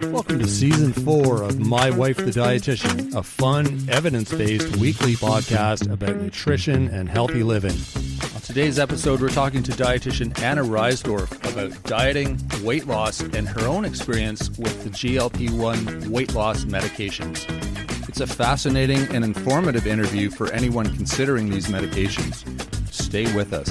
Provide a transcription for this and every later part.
Welcome to Season 4 of My Wife the Dietitian, a fun, evidence-based weekly podcast about nutrition and healthy living. On today's episode, we're talking to dietitian Anna Reisdorf about dieting, weight loss, and her own experience with the GLP-1 weight loss medications. It's a fascinating and informative interview for anyone considering these medications. Stay with us.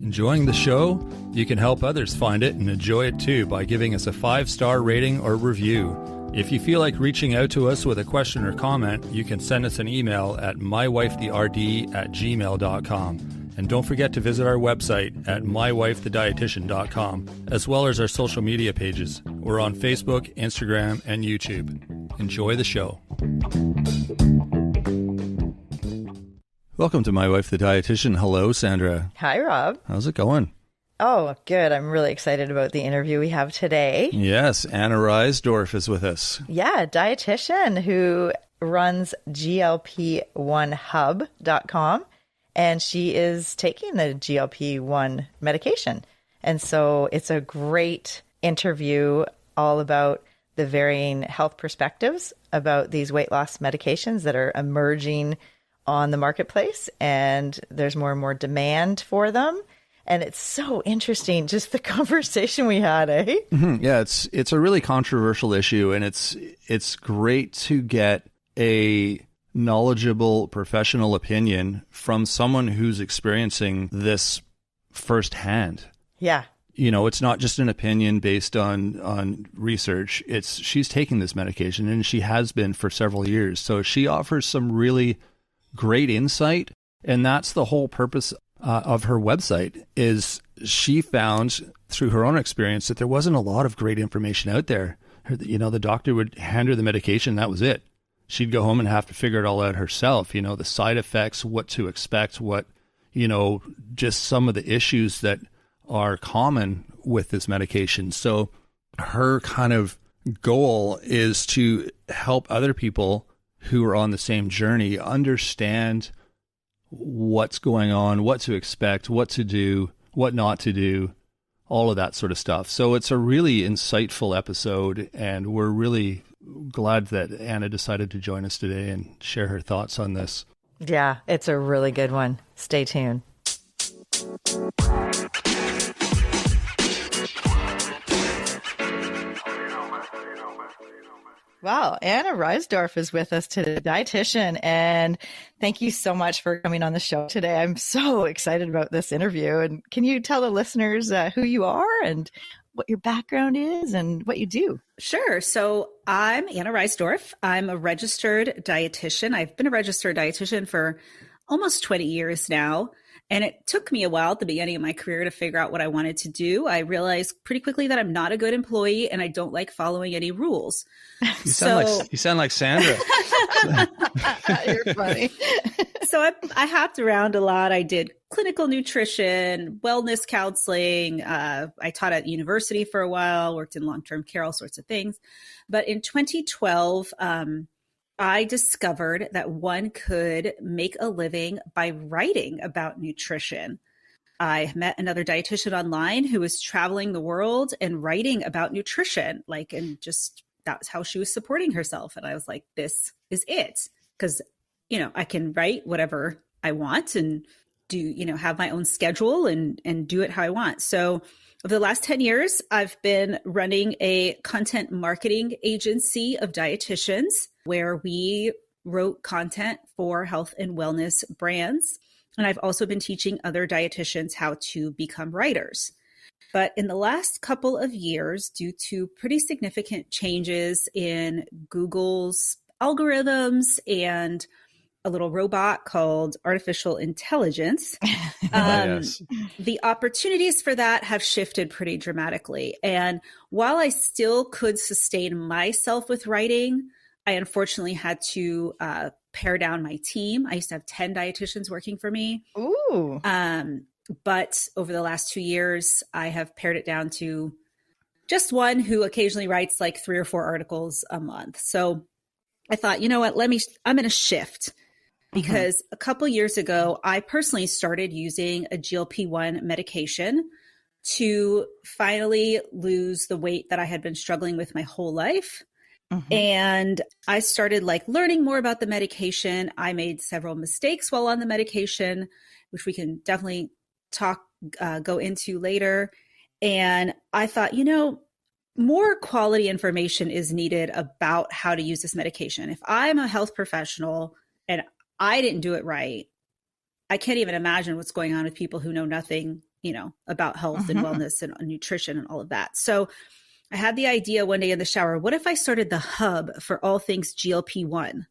Enjoying the show? You can help others find it and enjoy it too by giving us a 5-star rating or review. If you feel like reaching out to us with a question or comment, you can send us an email at mywifetherd@gmail.com. And don't forget to visit our website at mywifethedietitian.com, as well as our social media pages. We're on Facebook, Instagram, and YouTube. Enjoy the show. Welcome to My Wife the Dietitian. Hello, Sandra. Hi, Rob. How's it going? Oh, good. I'm really excited about the interview we have today. Yes, Anna Reisdorf is with us. Yeah, a dietitian who runs GLP1hub.com, and she is taking the GLP-1 medication. And so it's a great interview all about the varying health perspectives about these weight loss medications that are emerging on the marketplace, and there's more and more demand for them. And it's so interesting, just the conversation we had, eh? Mm-hmm. Yeah, it's a really controversial issue, and it's great to get a knowledgeable professional opinion from someone who's experiencing this firsthand. Yeah. You know, it's not just an opinion based on research. She's taking this medication, and she has been for several years. So she offers some really great insight, and that's the whole purpose of her website. Is she found through her own experience that there wasn't a lot of great information out there. The doctor would hand her the medication, that was it. She'd go home and have to figure it all out herself, the side effects, what to expect, just some of the issues that are common with this medication. So her kind of goal is to help other people who are on the same journey understand what's going on, what to expect, what to do, what not to do, all of that sort of stuff. So it's a really insightful episode, and we're really glad that Anna decided to join us today and share her thoughts on this. Yeah, it's a really good one. Stay tuned. Wow, Anna Reisdorf is with us today, dietitian, and thank you so much for coming on the show today. I'm so excited about this interview. And can you tell the listeners who you are and what your background is and what you do? Sure. So I'm Anna Reisdorf. I'm a registered dietitian. I've been a registered dietitian for almost 20 years now. And it took me a while at the beginning of my career to figure out what I wanted to do. I realized pretty quickly that I'm not a good employee and I don't like following any rules. You sound like Sandra. You're funny. So I hopped around a lot. I did clinical nutrition, wellness counseling. I taught at university for a while, worked in long-term care, all sorts of things. But in 2012, I discovered that one could make a living by writing about nutrition. I met another dietitian online who was traveling the world and writing about nutrition, that's how she was supporting herself. And I was like, this is it. Because, I can write whatever I want and do, have my own schedule and do it how I want. So over the last 10 years, I've been running a content marketing agency of dietitians where we wrote content for health and wellness brands. And I've also been teaching other dietitians how to become writers. But in the last couple of years, due to pretty significant changes in Google's algorithms and a little robot called artificial intelligence, Yes. the opportunities for that have shifted pretty dramatically. And while I still could sustain myself with writing, I unfortunately had to pare down my team. I used to have 10 dietitians working for me. Ooh. But over the last 2 years, I have pared it down to just one who occasionally writes like 3 or 4 articles a month. So I thought, you know what, I'm going to shift. because a couple years ago, I personally started using a GLP-1 medication to finally lose the weight that I had been struggling with my whole life. And I started like learning more about the medication. I made several mistakes while on the medication, which we can definitely go into later. And I thought, more quality information is needed about how to use this medication. If I'm a health professional and I didn't do it right, I can't even imagine what's going on with people who know nothing, about health and wellness and nutrition and all of that. So I had the idea one day in the shower, what if I started the hub for all things GLP-1?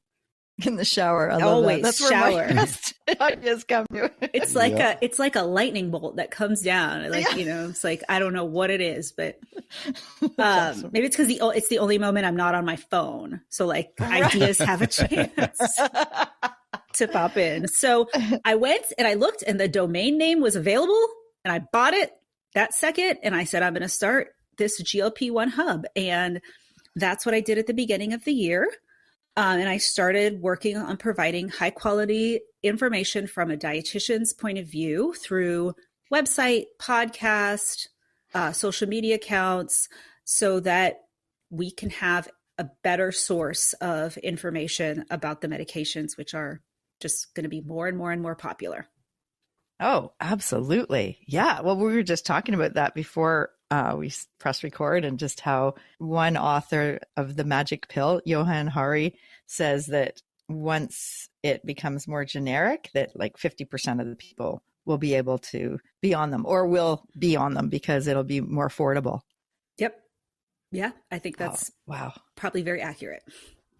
In the shower. I love Always that. That's shower. Where my best ideas come to. It's like it's like a lightning bolt that comes down. Like, it's like, I don't know what it is, but awesome. Maybe it's because it's the only moment I'm not on my phone. So like ideas have a chance to pop in. So I went and I looked and the domain name was available and I bought it that second. And I said, I'm going to start this GLP-1 hub. And that's what I did at the beginning of the year. And I started working on providing high quality information from a dietitian's point of view through website, podcast, social media accounts, so that we can have a better source of information about the medications, which are just going to be more and more and more popular. Oh, absolutely. Yeah. Well, we were just talking about that before we press record, and just how one author of The Magic Pill, Johann Hari, says that once it becomes more generic, that like 50% of the people will be able to be on them, or will be on them, because it'll be more affordable. Yep. Yeah. I think that's probably very accurate.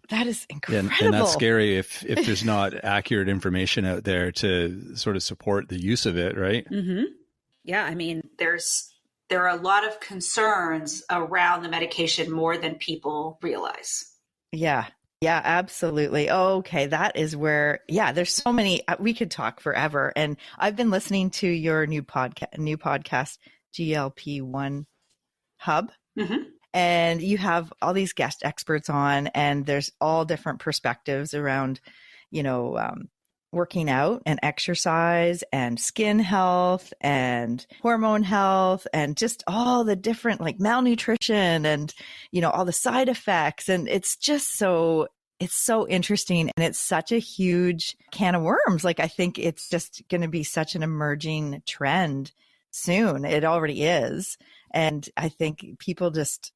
That is incredible. And that's scary if there's not accurate information out there to sort of support the use of it, right? Mm-hmm. Yeah. I mean, there are a lot of concerns around the medication more than people realize. Yeah. Yeah, absolutely. Okay. That is where, there's so many, we could talk forever. And I've been listening to your new podcast, GLP-1 Hub. Mm-hmm. And you have all these guest experts on, and there's all different perspectives around, working out and exercise and skin health and hormone health, and just all the different like malnutrition and, all the side effects. And it's just so interesting. And it's such a huge can of worms. Like, I think it's just going to be such an emerging trend soon. It already is. And I think people just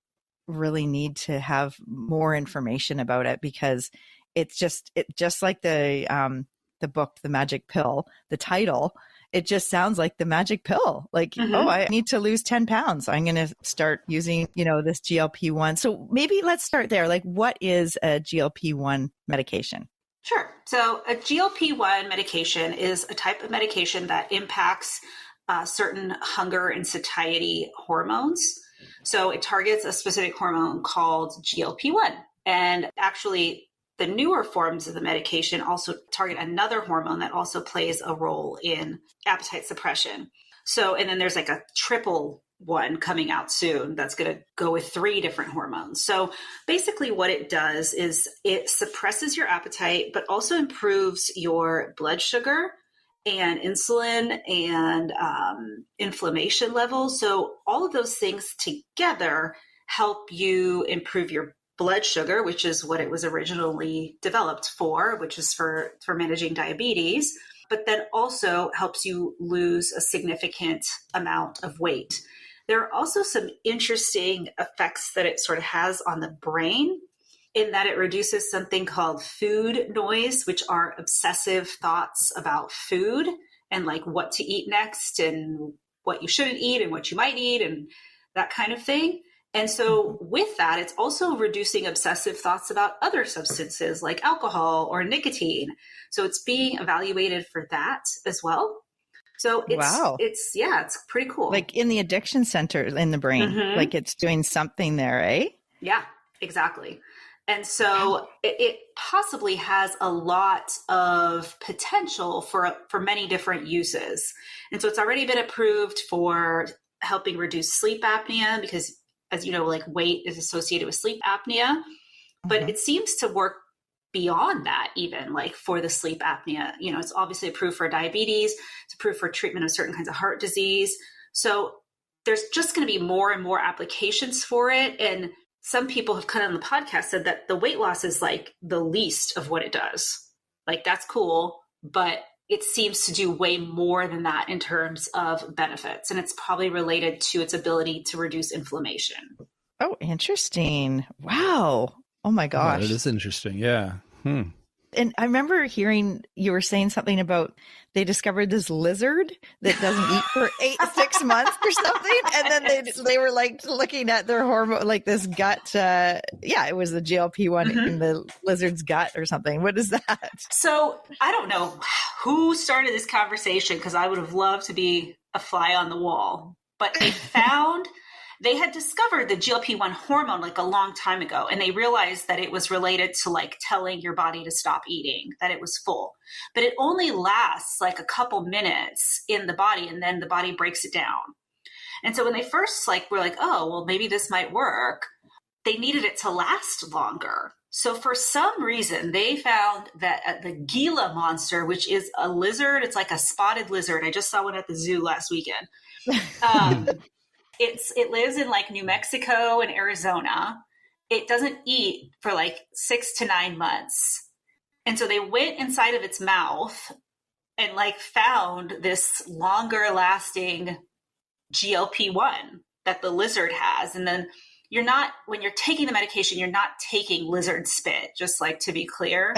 really need to have more information about it, because it's just like the book, The Magic Pill, the title, it just sounds like the magic pill. Like, oh, I need to lose 10 pounds. I'm going to start using, this GLP-1. So maybe let's start there. Like, what is a GLP-1 medication? Sure. So a GLP-1 medication is a type of medication that impacts certain hunger and satiety hormones. So it targets a specific hormone called GLP-1. And actually, the newer forms of the medication also target another hormone that also plays a role in appetite suppression. So, and then there's like a triple one coming out soon that's going to go with 3 different hormones. So basically what it does is it suppresses your appetite, but also improves your blood sugar and insulin and inflammation levels. So all of those things together help you improve your blood sugar, which is what it was originally developed for, which is for managing diabetes, but then also helps you lose a significant amount of weight. There are also some interesting effects that it sort of has on the brain, in that it reduces something called food noise, which are obsessive thoughts about food and like what to eat next and what you shouldn't eat and what you might eat and that kind of thing. And so with that, it's also reducing obsessive thoughts about other substances like alcohol or nicotine. So it's being evaluated for that as well. So it's pretty cool. Like in the addiction center in the brain, like it's doing something there, eh? Yeah, exactly. And so it possibly has a lot of potential for many different uses. And so it's already been approved for helping reduce sleep apnea, because as you know, like weight is associated with sleep apnea, but it seems to work beyond that, even like for the sleep apnea. You know, it's obviously approved for diabetes, it's approved for treatment of certain kinds of heart disease. So there's just going to be more and more applications for it. And some people have come on the podcast said that the weight loss is like the least of what it does. Like, that's cool, but it seems to do way more than that in terms of benefits. And it's probably related to its ability to reduce inflammation. Oh, interesting. Wow. Oh my gosh. Oh, that is interesting. Yeah. And I remember hearing you were saying something about they discovered this lizard that doesn't eat for 6 months or something. And then they were like looking at their hormone, like this gut. It was the GLP-1 in the lizard's gut or something. What is that? So I don't know who started this conversation, because I would have loved to be a fly on the wall, but they had discovered the GLP-1 hormone like a long time ago, and they realized that it was related to like telling your body to stop eating, that it was full. But it only lasts like a couple minutes in the body, and then the body breaks it down. And so when they first were like, oh, well, maybe this might work, they needed it to last longer. So for some reason, they found that the Gila monster, which is a lizard, it's like a spotted lizard. I just saw one at the zoo last weekend. It lives in like New Mexico and Arizona. It doesn't eat for like 6 to 9 months. And so they went inside of its mouth and like found this longer lasting GLP-1 that the lizard has. And then when you're taking the medication, you're not taking lizard spit, just like to be clear.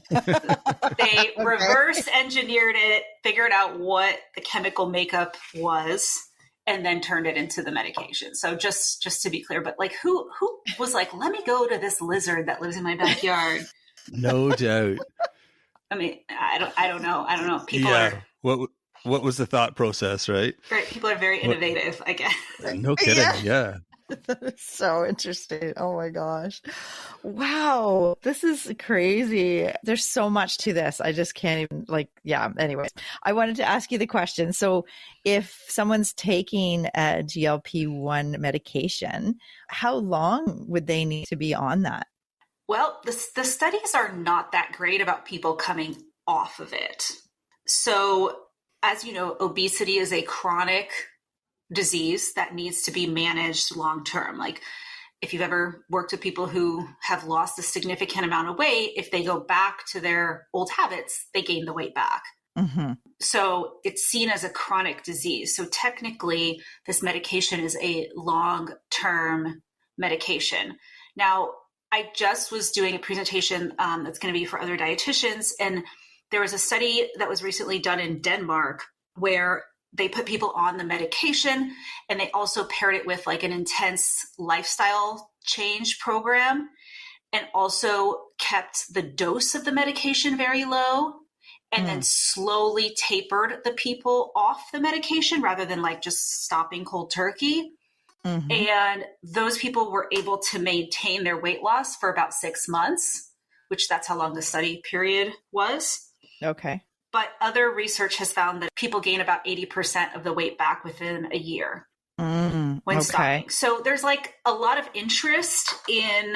They reverse engineered it, figured out what the chemical makeup was, and then turned it into the medication. So just to be clear, but like who was like, let me go to this lizard that lives in my backyard? No doubt. I mean, I don't know. People are what was the thought process, right? People are very innovative, I guess. No kidding. Yeah. So interesting. Oh my gosh. Wow. This is crazy. There's so much to this. I just can't even anyways. I wanted to ask you the question. So if someone's taking a GLP-1 medication, how long would they need to be on that? Well, the studies are not that great about people coming off of it. So as you know, obesity is a chronic disease that needs to be managed long-term. Like if you've ever worked with people who have lost a significant amount of weight, if they go back to their old habits, they gain the weight back. Mm-hmm. So it's seen as a chronic disease. So technically this medication is a long-term medication. Now, I just was doing a presentation that's going to be for other dietitians. And there was a study that was recently done in Denmark where they put people on the medication and they also paired it with like an intense lifestyle change program and also kept the dose of the medication very low and then slowly tapered the people off the medication rather than like just stopping cold turkey. Mm-hmm. And those people were able to maintain their weight loss for about 6 months, which that's how long the study period was. Okay. But other research has found that people gain about 80% of the weight back within a year when stopping. So there's like a lot of interest in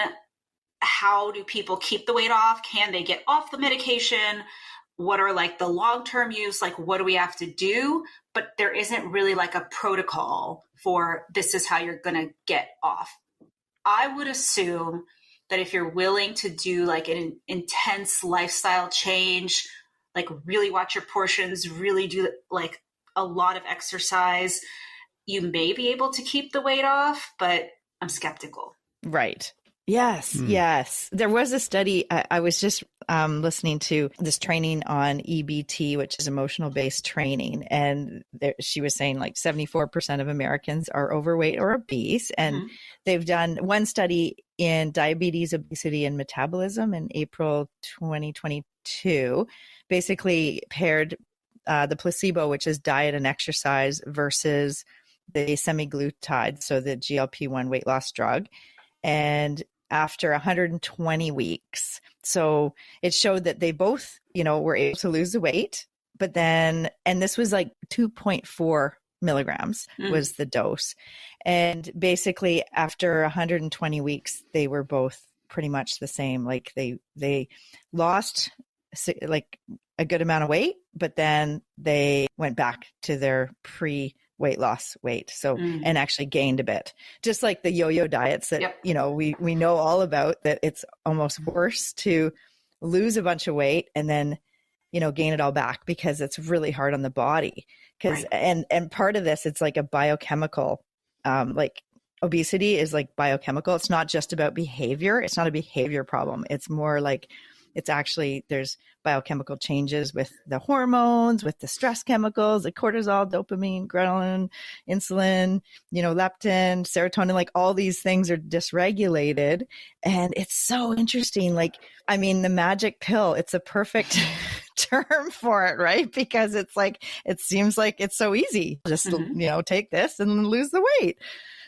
how do people keep the weight off? Can they get off the medication? What are like the long-term use? Like, what do we have to do? But there isn't really like a protocol for this is how you're going to get off. I would assume that if you're willing to do like an intense lifestyle change, like really watch your portions, really do like a lot of exercise, you may be able to keep the weight off, but I'm skeptical. Right. Yes. Yes. There was a study. I was just listening to this training on EBT, which is emotional based training. And she was saying like 74% of Americans are overweight or obese. And they've done one study in diabetes, obesity, and metabolism in April 2022, basically paired the placebo, which is diet and exercise, versus the semaglutide, so the GLP-1 weight loss drug. And after 120 weeks, so it showed that they both, were able to lose the weight, but then, and this was like 2.4 milligrams was the dose. And basically after 120 weeks, they were both pretty much the same. Like they lost like a good amount of weight, but then they went back to their pre-weight loss weight. So, and actually gained a bit, just like the yo-yo diets that, Yep. We know all about, that it's almost worse to lose a bunch of weight and then, gain it all back, because it's really hard on the body. Because, Right. and part of this, it's like a biochemical, like obesity is like biochemical. It's not just about behavior. It's not a behavior problem. It's more like, it's actually, there's biochemical changes with the hormones, with the stress chemicals, the cortisol, dopamine, ghrelin, insulin, leptin, serotonin, like all these things are dysregulated. And it's so interesting. Like, I mean, the magic pill, it's a perfect term for it, right? Because it's like, it seems like it's so easy. Just, take this and lose the weight.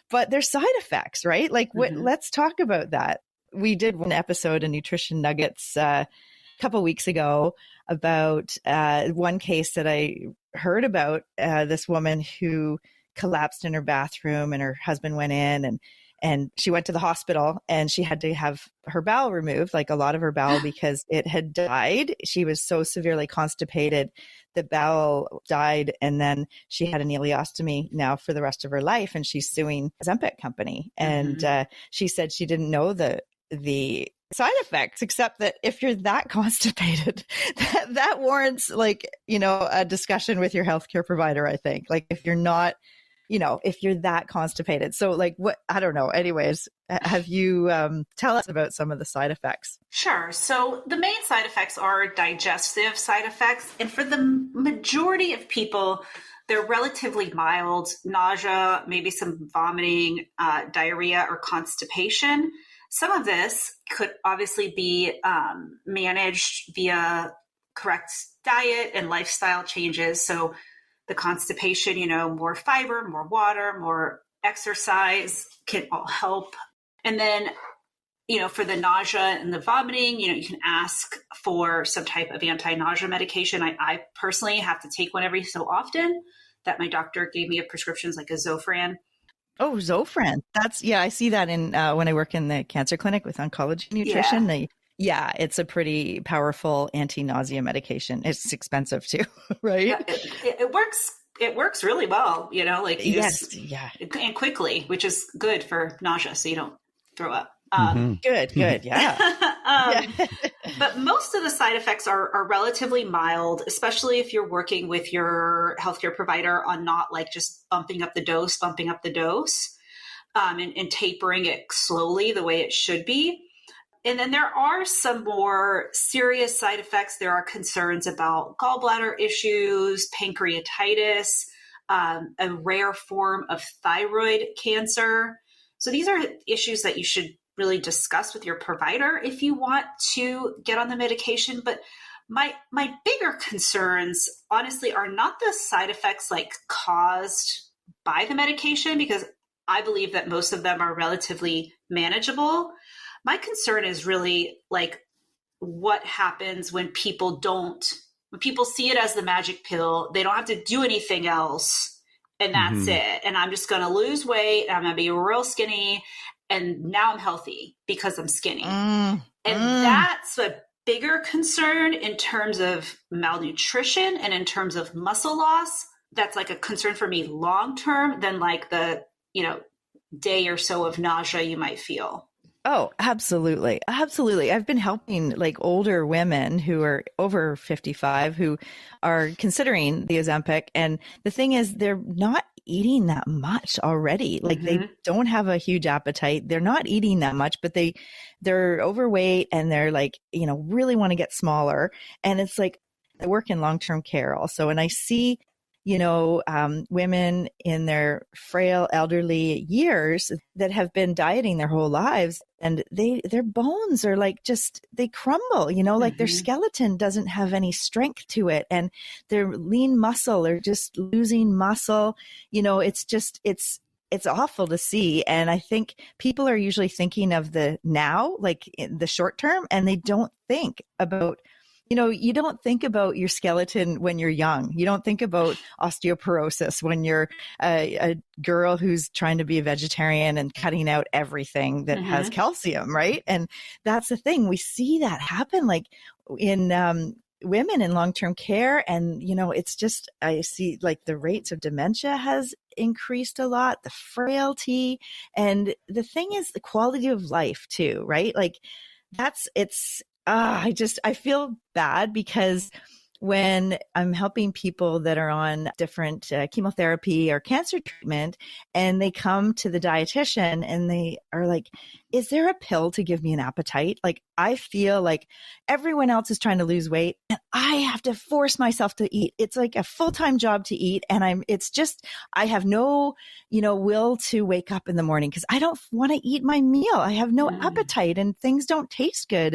But there's side effects, right? Like, let's talk about that. We did one episode of Nutrition Nuggets a couple of weeks ago about one case that I heard about, this woman who collapsed in her bathroom and her husband went in and she went to the hospital and she had to have her bowel removed, like a lot of her bowel, because it had died. She was so severely constipated, the bowel died, and then she had an ileostomy now for the rest of her life, and she's suing Ozempic company. And she said she didn't know the side effects, except that if you're that constipated, that warrants a discussion with your healthcare provider, I think. Like if you're not, if you're that constipated. So I don't know. Anyways, have you tell us about some of the side effects? Sure. So the main side effects are digestive side effects. And for the majority of people, they're relatively mild: nausea, maybe some vomiting, diarrhea, or constipation. Some of this could obviously be managed via correct diet and lifestyle changes. So the constipation, more fiber, more water, more exercise can all help. And then, for the nausea and the vomiting, you can ask for some type of anti-nausea medication. I personally have to take one every so often that my doctor gave me a prescriptions, like a Zofran. Oh, Zofran. I see that in when I work in the cancer clinic with oncology nutrition. Yeah. It's a pretty powerful anti-nausea medication. It's expensive too, right? Yeah, it works. It works really well, and quickly, which is good for nausea, so you don't throw up. Good, yeah. But most of the side effects are relatively mild, especially if you're working with your healthcare provider on not like just bumping up the dose, and tapering it slowly the way it should be. And then there are some more serious side effects. There are concerns about gallbladder issues, pancreatitis, a rare form of thyroid cancer. So these are issues that you should really discuss with your provider if you want to get on the medication. But my bigger concerns, honestly, are not the side effects like caused by the medication, because I believe that most of them are relatively manageable. My concern is really like what happens when people see it as the magic pill, they don't have to do anything else, and that's it. And I'm just going to lose weight. I'm going to be real skinny. And now I'm healthy because I'm skinny. And that's a bigger concern in terms of malnutrition and in terms of muscle loss. That's like a concern for me long-term than like the, day or so of nausea you might feel. Oh, absolutely. Absolutely. I've been helping like older women who are over 55 who are considering the Ozempic. And the thing is, they're not eating that much already. Like they don't have a huge appetite. They're not eating that much, but they're overweight and they're like, really want to get smaller. And it's like, I work in long-term care also. And I see women in their frail elderly years that have been dieting their whole lives, and their bones are like they crumble, like their skeleton doesn't have any strength to it, and their lean muscle, they're just losing muscle. It's awful to see. And I think people are usually thinking of the now, like in the short term, and they don't think about you don't think about your skeleton when you're young. You don't think about osteoporosis when you're a girl who's trying to be a vegetarian and cutting out everything that has calcium, right? And that's the thing. We see that happen like in women in long-term care. And, it's just, I see like the rates of dementia has increased a lot, the frailty. And the thing is the quality of life too, right? Like I feel bad because when I'm helping people that are on different chemotherapy or cancer treatment and they come to the dietitian and they are like, is there a pill to give me an appetite? Like, I feel like everyone else is trying to lose weight and I have to force myself to eat. It's like a full-time job to eat. And I have no, will to wake up in the morning because I don't want to eat my meal. I have no appetite and things don't taste good.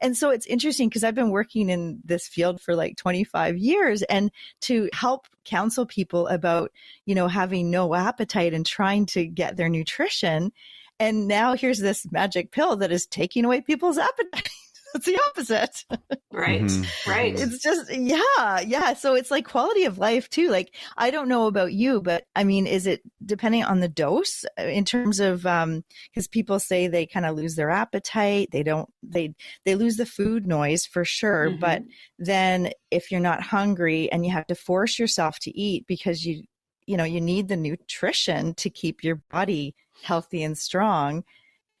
And so it's interesting because I've been working in this field for like 25 years and to help counsel people about, having no appetite and trying to get their nutrition. And now here's this magic pill that is taking away people's appetite. It's the opposite. Right. Right. It's just, yeah. So it's like quality of life too. Like, I don't know about you, but I mean, is it depending on the dose in terms of, because people say they kind of lose their appetite. They lose the food noise for sure. But then if you're not hungry and you have to force yourself to eat because you need the nutrition to keep your body healthy and strong,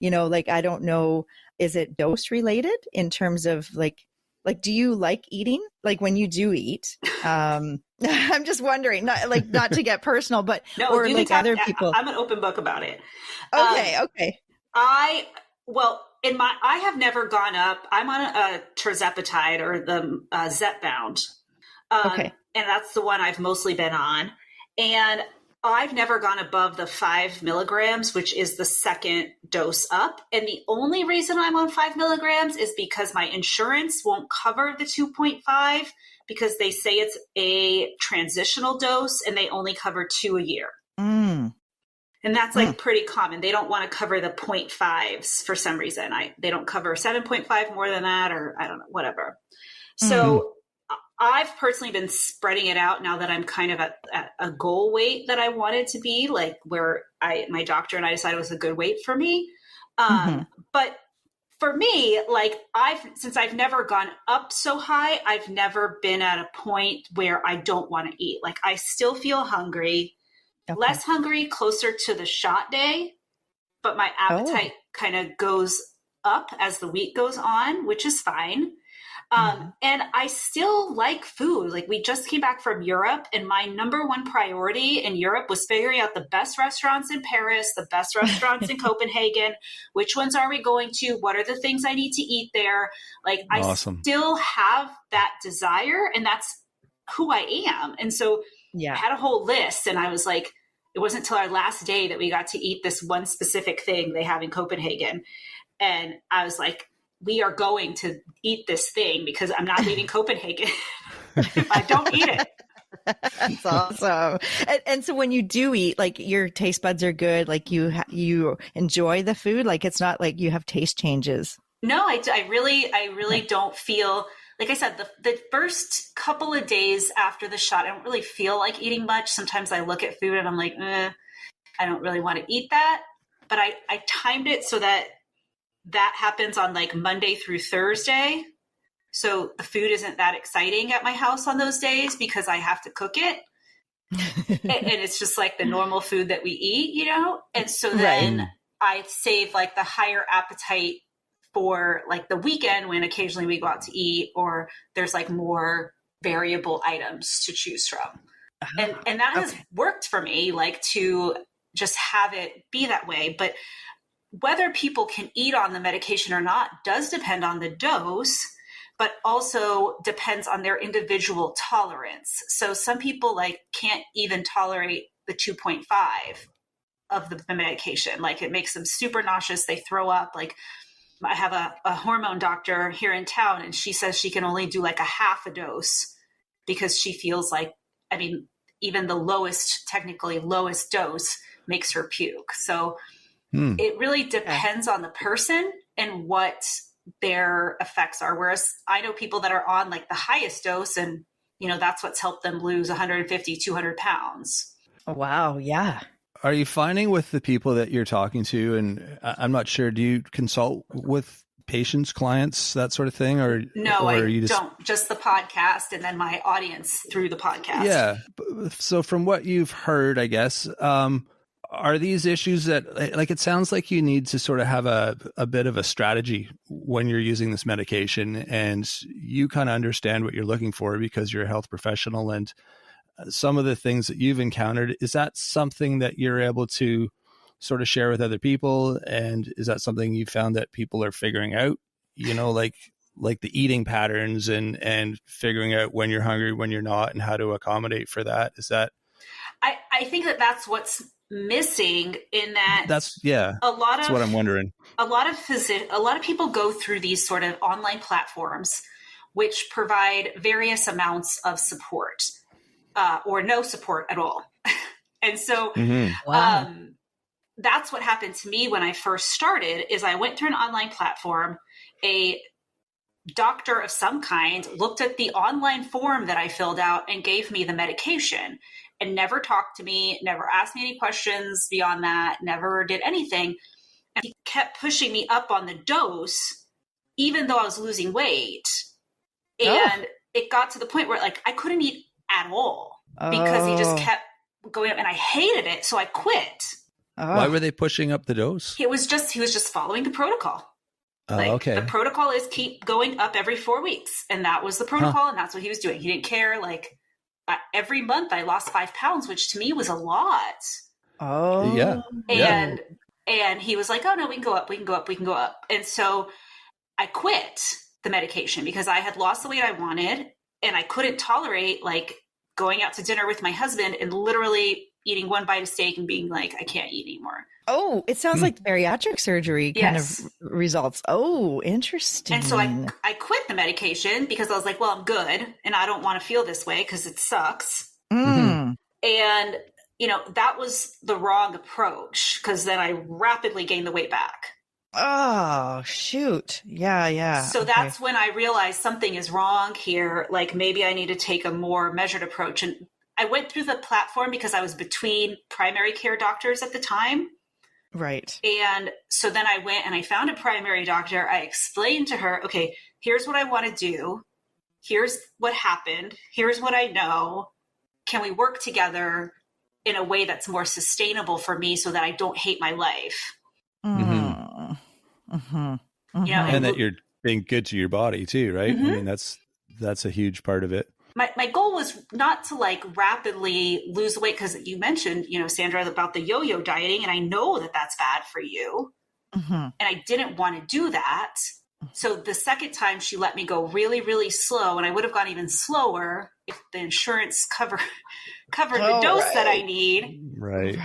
like, I don't know, is it dose related in terms of like, do you like eating? Like when you do eat, I'm just wondering, not to get personal, but, no, or like other people. I'm an open book about it. Okay. I have never gone up. I'm on a tirzepatide or the Zepbound. Okay. And that's the one I've mostly been on. And I've never gone above the 5 milligrams, which is the second dose up. And the only reason I'm on 5 milligrams is because my insurance won't cover the 2.5 because they say it's a transitional dose and they only cover 2 a year. And that's like pretty common. They don't want to cover the 0.5s for some reason. They don't cover 7.5 more than that, or I don't know, whatever. So I've personally been spreading it out now that I'm kind of at a goal weight that I wanted to be, like where my doctor and I decided was a good weight for me. But for me, like since I've never gone up so high, I've never been at a point where I don't want to eat. Like I still feel hungry, less hungry closer to the shot day, but my appetite kind of goes up as the week goes on, which is fine. And I still like food. Like we just came back from Europe and my number one priority in Europe was figuring out the best restaurants in Paris, the best restaurants in Copenhagen, which ones are we going to? What are the things I need to eat there? Like awesome. I still have that desire and that's who I am. And so I had a whole list and I was like, it wasn't until our last day that we got to eat this one specific thing they have in Copenhagen. And I was like, we are going to eat this thing because I'm not leaving Copenhagen if I don't eat it. That's awesome. And so when you do eat, like your taste buds are good, like you enjoy the food, like it's not like you have taste changes. No, I really don't feel, like I said, the first couple of days after the shot, I don't really feel like eating much. Sometimes I look at food and I'm like, I don't really want to eat that. But I timed it so that happens on like Monday through Thursday. So the food isn't that exciting at my house on those days because I have to cook it. And it's just like the normal food that we eat, And so then I save like the higher appetite for like the weekend when occasionally we go out to eat or there's like more variable items to choose from. And that has worked for me, like to just have it be that way. But whether people can eat on the medication or not does depend on the dose, but also depends on their individual tolerance. So some people like can't even tolerate the 2.5 of the medication. Like it makes them super nauseous. They throw up. Like I have a hormone doctor here in town and she says she can only do like a half a dose because she feels like, even the technically lowest dose makes her puke. So it really depends on the person and what their effects are. Whereas I know people that are on like the highest dose and, that's what's helped them lose 150, 200 pounds. Wow. Yeah. Are you finding with the people that you're talking to, and I'm not sure, do you consult with patients, clients, that sort of thing? No, I don't. Just the podcast and then my audience through the podcast. Yeah. So from what you've heard, I guess, are these issues that, like, it sounds like you need to sort of have a bit of a strategy when you're using this medication, and you kind of understand what you're looking for because you're a health professional, and some of the things that you've encountered, is that something that you're able to sort of share with other people? And is that something you found that people are figuring out, like the eating patterns and figuring out when you're hungry, when you're not, and how to accommodate for that? Is that? I think that's what's missing in that. That's what I'm wondering. A lot of people go through these sort of online platforms, which provide various amounts of support. Or no support at all. And so that's what happened to me when I first started. Is I went through an online platform, a doctor of some kind looked at the online form that I filled out and gave me the medication and never talked to me, never asked me any questions beyond that, never did anything. And he kept pushing me up on the dose, even though I was losing weight. And it got to the point where like I couldn't eat at all because he just kept going up, and I hated it. So I quit. Why were they pushing up the dose? He was just following the protocol. Okay. The protocol is keep going up every 4 weeks. And that was the protocol. And that's what he was doing. He didn't care. Like every month I lost 5 pounds, which to me was a lot. Oh yeah. And he was like, oh no, we can go up. And so I quit the medication because I had lost the weight I wanted. And I couldn't tolerate like going out to dinner with my husband and literally eating one bite of steak and being like, I can't eat anymore. Oh, it sounds like bariatric surgery kind of results. Oh, interesting. And so I quit the medication because I was like, well, I'm good and I don't want to feel this way because it sucks. Mm. And, that was the wrong approach because then I rapidly gained the weight back. Oh, shoot. Yeah. So that's when I realized something is wrong here. Like maybe I need to take a more measured approach. And I went through the platform because I was between primary care doctors at the time. Right. And so then I went and I found a primary doctor. I explained to her, okay, here's what I want to do. Here's what happened. Here's what I know. Can we work together in a way that's more sustainable for me so that I don't hate my life? And that you're being good to your body too, right? I mean, that's a huge part of it. My goal was not to like rapidly lose weight because you mentioned, Sandra, about the yo-yo dieting, and I know that that's bad for you. And I didn't want to do that. So the second time she let me go really, really slow, and I would have gone even slower if the insurance covered the dose that I need. Right.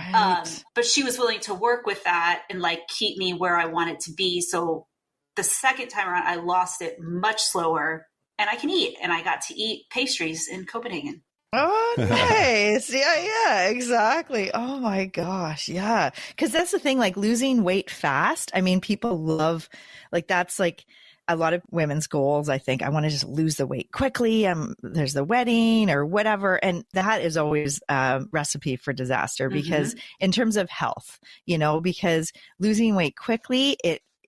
But she was willing to work with that and like keep me where I wanted to be. So the second time around, I lost it much slower, and I can eat, and I got to eat pastries in Copenhagen. Oh, nice. Yeah, exactly. Oh my gosh. Yeah. Cause that's the thing, like losing weight fast. I mean, people love, like, that's like a lot of women's goals. I think I want to just lose the weight quickly. There's the wedding or whatever. And that is always a recipe for disaster because in terms of health, because losing weight quickly,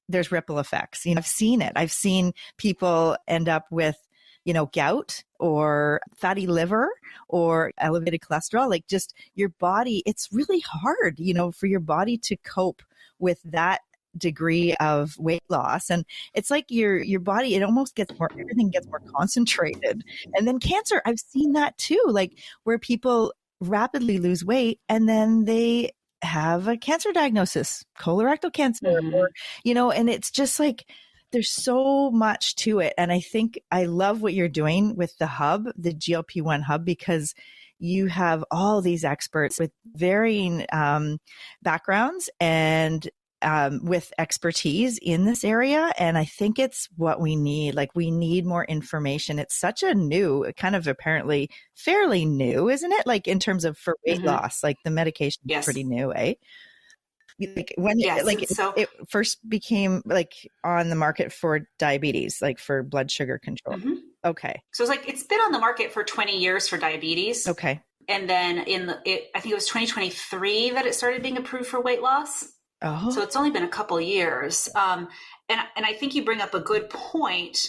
there's ripple effects. I've seen it. I've seen people end up with, gout or fatty liver or elevated cholesterol, like just your body, it's really hard, for your body to cope with that degree of weight loss. And it's like your body, it almost everything gets more concentrated. And then cancer, I've seen that too, like where people rapidly lose weight and then they have a cancer diagnosis, colorectal cancer, or, and it's just like, there's so much to it. And I think I love what you're doing with the hub, the GLP-1 hub, because you have all these experts with varying backgrounds and with expertise in this area. And I think it's what we need. Like we need more information. It's such a new, kind of apparently fairly new, isn't it? Like in terms of for weight loss, like the medication is pretty new, eh? Like when Yes, it first became like on the market for diabetes, like for blood sugar control. Mm-hmm. Okay. So it's been on the market for 20 years for diabetes. Okay. And then I think it was 2023 that it started being approved for weight loss. Oh. So it's only been a couple years. And I think you bring up a good point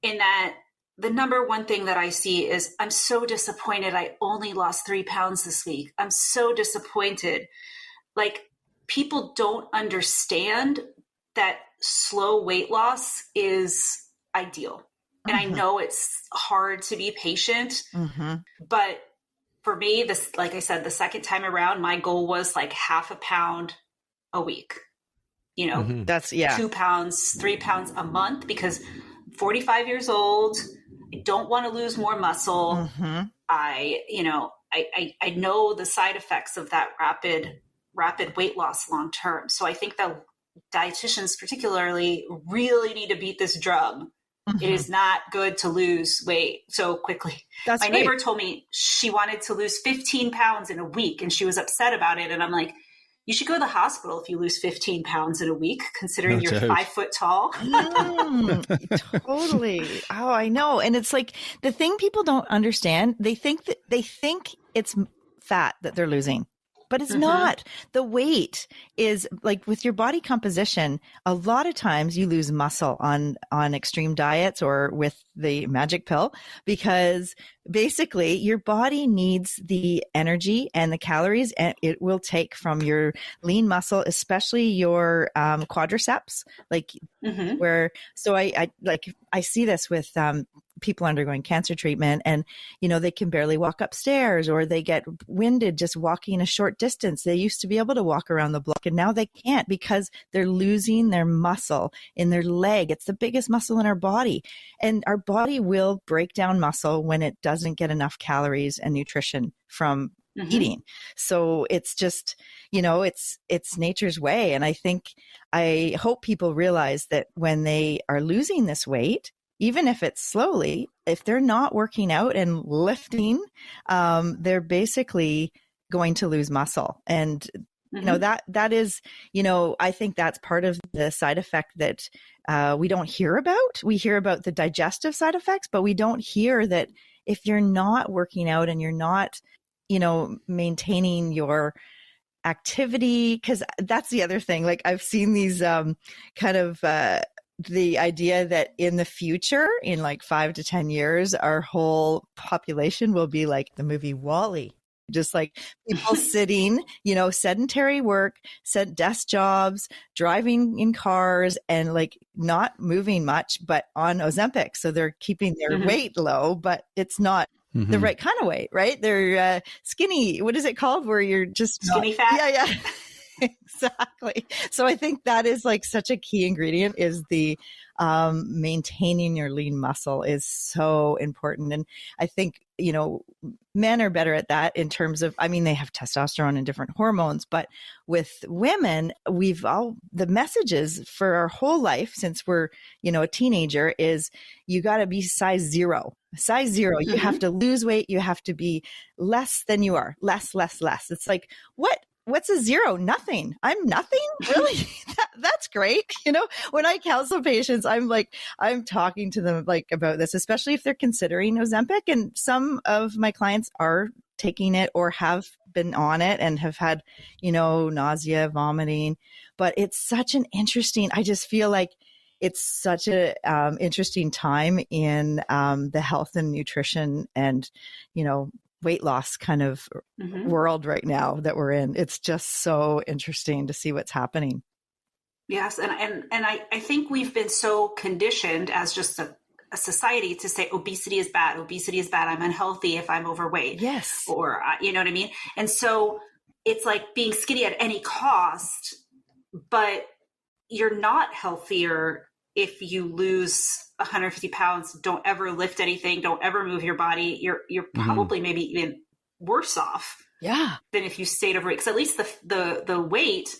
in that the number one thing that I see is I'm so disappointed. I only lost 3 pounds this week. I'm so disappointed. Like, people don't understand that slow weight loss is ideal. And I know it's hard to be patient, but for me, like I said, the second time around, my goal was like 0.5 pound a week, that's 2 pounds, 3 pounds a month, because I'm 45 years old. I don't want to lose more muscle. I know the side effects of that rapid weight loss long term. So I think that dietitians particularly really need to beat this drum. It is not good to lose weight so quickly. My neighbor told me she wanted to lose 15 pounds in a week and she was upset about it. And I'm like, you should go to the hospital if you lose 15 pounds in a week, considering you're 5 foot tall. Totally. Oh, I know. And it's like the thing people don't understand, they think it's fat that they're losing, but it's not. The weight is like with your body composition. A lot of times you lose muscle on extreme diets or with the magic pill, because basically your body needs the energy and the calories, and it will take from your lean muscle, especially your quadriceps, like I see this with people undergoing cancer treatment, and they can barely walk upstairs, or they get winded just walking a short distance. They used to be able to walk around the block, and now they can't because they're losing their muscle in their leg. It's the biggest muscle in our body, and our body will break down muscle when it doesn't get enough calories and nutrition from eating. So it's just, it's nature's way. And I hope people realize that when they are losing this weight, even if it's slowly, if they're not working out and lifting, they're basically going to lose muscle. And that is, I think that's part of the side effect that we don't hear about. We hear about the digestive side effects, but we don't hear that if you're not working out and you're not, maintaining your activity, because that's the other thing. Like, I've seen these kind of the idea that in the future, in like 5 to 10 years, our whole population will be like the movie WALL-E. Just like people sitting, sedentary work, desk jobs, driving in cars, and like not moving much, but on Ozempic. So they're keeping their weight low, but it's not the right kind of weight, right? They're skinny. What is it called? Where you're just skinny fat. Yeah. Exactly. So I think that is like such a key ingredient, is the maintaining your lean muscle is so important. And I think, men are better at that in terms of, they have testosterone and different hormones, but with women, the messages for our whole life since we're, a teenager is you got to be size zero. You have to lose weight. You have to be less than you are. Less. It's like, what's a zero? Nothing. I'm nothing? Really? That's great. When I counsel patients, I'm talking to them like about this, especially if they're considering Ozempic. And some of my clients are taking it or have been on it and have had, nausea, vomiting. But it's such an interesting, I just feel like it's such a interesting time in the health and nutrition and, weight loss kind of world right now that we're in. It's just so interesting to see what's happening. Yes. And I think we've been so conditioned as just a society to say obesity is bad. Obesity is bad. I'm unhealthy if I'm overweight. Yes. Or, you know what I mean? And so it's like being skinny at any cost, but you're not healthier if you lose 150 pounds, don't ever lift anything, don't ever move your body. You're probably maybe even worse off than if you stayed overweight. Because at least the weight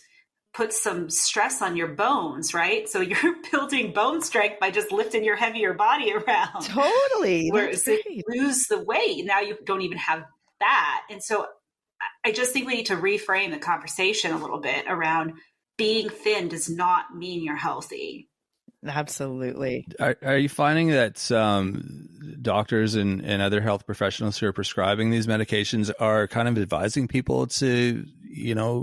puts some stress on your bones, right? So you're building bone strength by just lifting your heavier body around. Totally. Whereas if you lose the weight, now you don't even have that. And so I just think we need to reframe the conversation a little bit around being thin does not mean you're healthy. Absolutely. Are you finding that doctors and other health professionals who are prescribing these medications are kind of advising people to,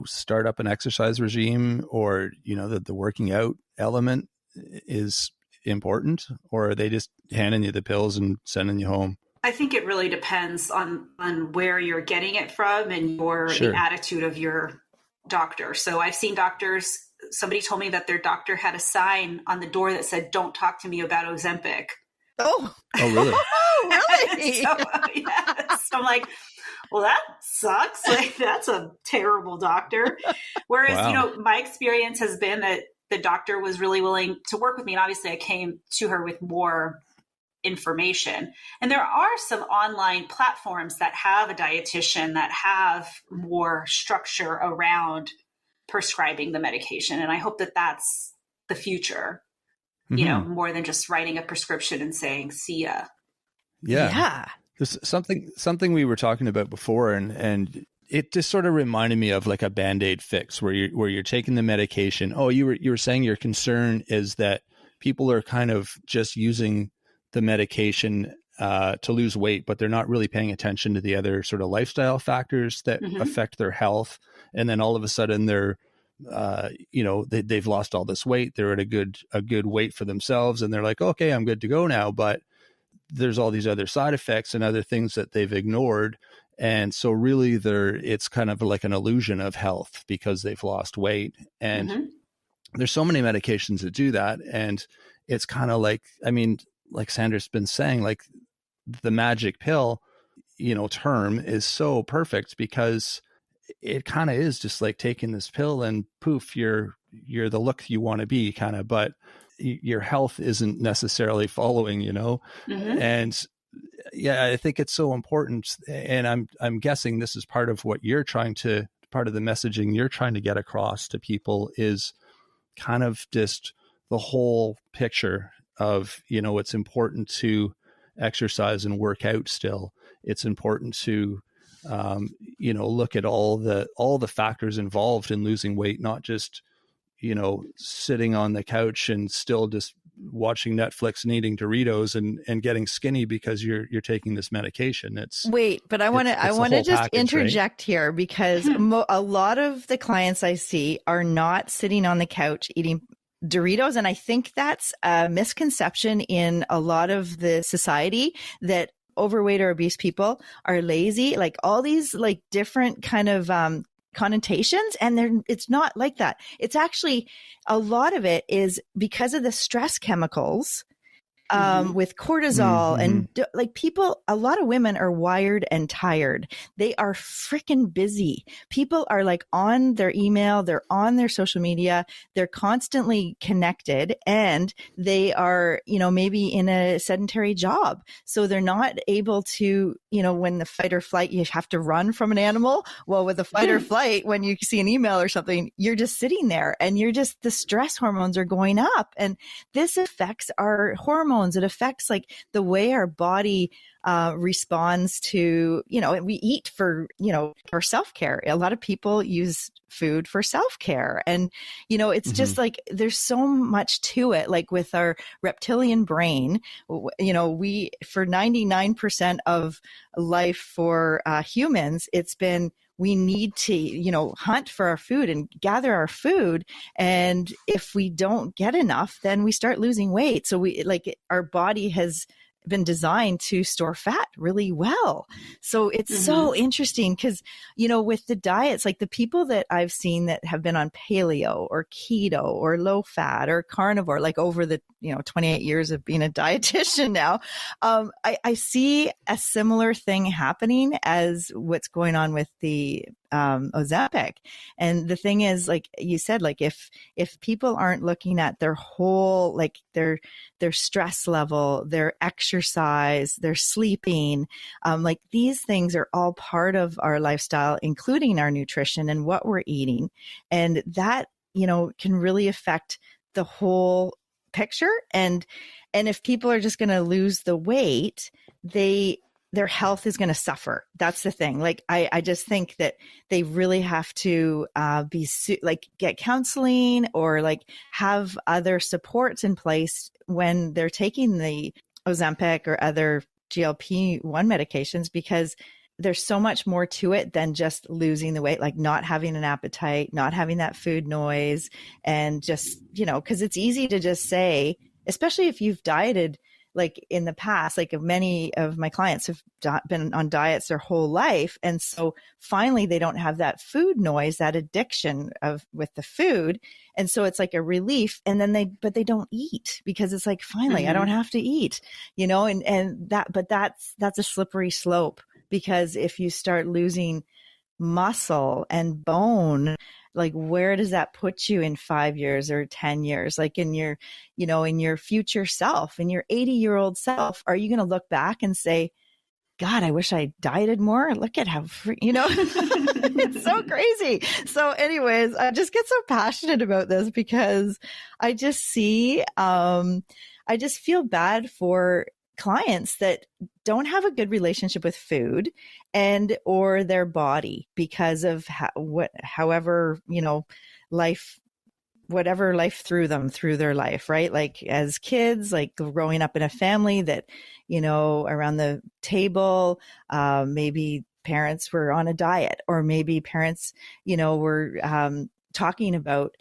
start up an exercise regime, or, that the working out element is important, or are they just handing you the pills and sending you home? I think it really depends on where you're getting it from and Sure. the attitude of your doctor. So I've seen doctors, somebody told me that their doctor had a sign on the door that said, "Don't talk to me about Ozempic." Oh, really? Oh, really? So, yes. I'm like, well, that sucks. Like, that's a terrible doctor. Whereas, Wow. my experience has been that the doctor was really willing to work with me. And obviously I came to her with more information. And there are some online platforms that have a dietitian that have more structure around prescribing the medication. And I hope that that's the future, more than just writing a prescription and saying, "See ya." Yeah. There's something we were talking about before, and it just sort of reminded me of like a Band-Aid fix where you're taking the medication. Oh, you were saying your concern is that people are kind of just using the medication to lose weight, but they're not really paying attention to the other sort of lifestyle factors that affect their health. And then all of a sudden they're, they've lost all this weight. They're at a good weight for themselves. And they're like, okay, I'm good to go now. But there's all these other side effects and other things that they've ignored. And so really it's kind of like an illusion of health because they've lost weight. And there's so many medications that do that. And it's kind of like, like Sandra's been saying, like the magic pill, term is so perfect because it kind of is just like taking this pill and poof, you're the look you want to be kind of, but your health isn't necessarily following, and yeah, I think it's so important. And I'm guessing this is part of what part of the messaging you're trying to get across to people is kind of just the whole picture of, it's important to exercise and work out still. It's important to, look at all the factors involved in losing weight, not just, sitting on the couch and still just watching Netflix and eating Doritos and getting skinny because you're taking this medication. But I want to just interject here because a lot of the clients I see are not sitting on the couch eating Doritos. And I think that's a misconception in a lot of the society that overweight or obese people are lazy, like all these like different kind of connotations. And it's not like that. It's actually, a lot of it is because of the stress chemicals with cortisol and like a lot of women are wired and tired. They are freaking busy. People are like on their email, they're on their social media, they're constantly connected, and they are, maybe in a sedentary job. So they're not able to, when the fight or flight, you have to run from an animal. Well, with the fight or flight, when you see an email or something, you're just sitting there and the stress hormones are going up. And this affects our hormones. It affects like the way our body responds to, we eat for self-care. A lot of people use food for self-care. And, it's just like, there's so much to it. Like with our reptilian brain, we, for 99% of life for humans, it's been, we need to, hunt for our food and gather our food. And if we don't get enough, then we start losing weight. So our body has been designed to store fat really well. So it's so interesting because, with the diets, like the people that I've seen that have been on paleo or keto or low fat or carnivore, like over the, 28 years of being a dietitian now, I see a similar thing happening as what's going on with the Ozempic. And the thing is, like you said, like if people aren't looking at their whole, like their stress level, their exercise, their sleeping, like these things are all part of our lifestyle, including our nutrition and what we're eating. And that, can really affect the whole picture. And if people are just going to lose the weight, they their health is going to suffer. That's the thing. Like, I just think that they really have to get counseling or like have other supports in place when they're taking the Ozempic or other GLP-1 medications, because there's so much more to it than just losing the weight, like not having an appetite, not having that food noise, and just, because it's easy to just say, especially if you've dieted like in the past, like many of my clients have been on diets their whole life. And so finally they don't have that food noise, that addiction with the food. And so it's like a relief. And then but they don't eat because it's like, finally, I don't have to eat, but that's a slippery slope, because if you start losing muscle and bone, like where does that put you in 5 years or 10 years? Like in your, in your future self, in your 80-year-old self, are you going to look back and say, God, I wish I dieted more? Look at how, it's so crazy. So anyways, I just get so passionate about this because I just I just feel bad for clients that don't have a good relationship with food or their body because of whatever life threw them through their life, right? Like as kids, like growing up in a family that, around the table, maybe parents were on a diet, or maybe parents, were talking about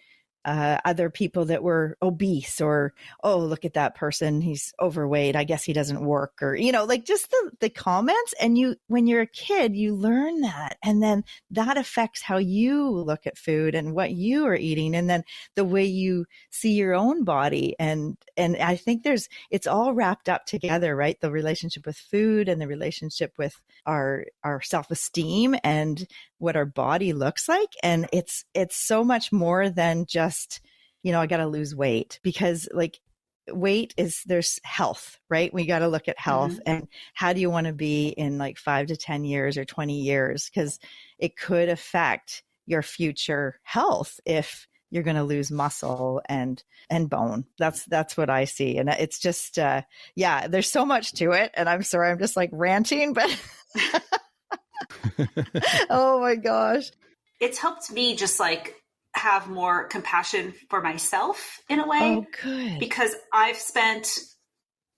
other people that were obese, or, oh, look at that person, he's overweight, I guess he doesn't work, or, like just the comments. And when you're a kid, you learn that. And then that affects how you look at food and what you are eating. And then the way you see your own body. And I think it's all wrapped up together, right? The relationship with food and the relationship with our self-esteem and what our body looks like. And it's so much more than just, I got to lose weight, because like there's health, right? We got to look at health and how do you want to be in like 5 to 10 years or 20 years? Because it could affect your future health if you're going to lose muscle and bone. That's what I see. And it's just, there's so much to it. And I'm sorry, I'm just like ranting, but oh my gosh. It's helped me just like have more compassion for myself in a way. Oh, good. Because I've spent,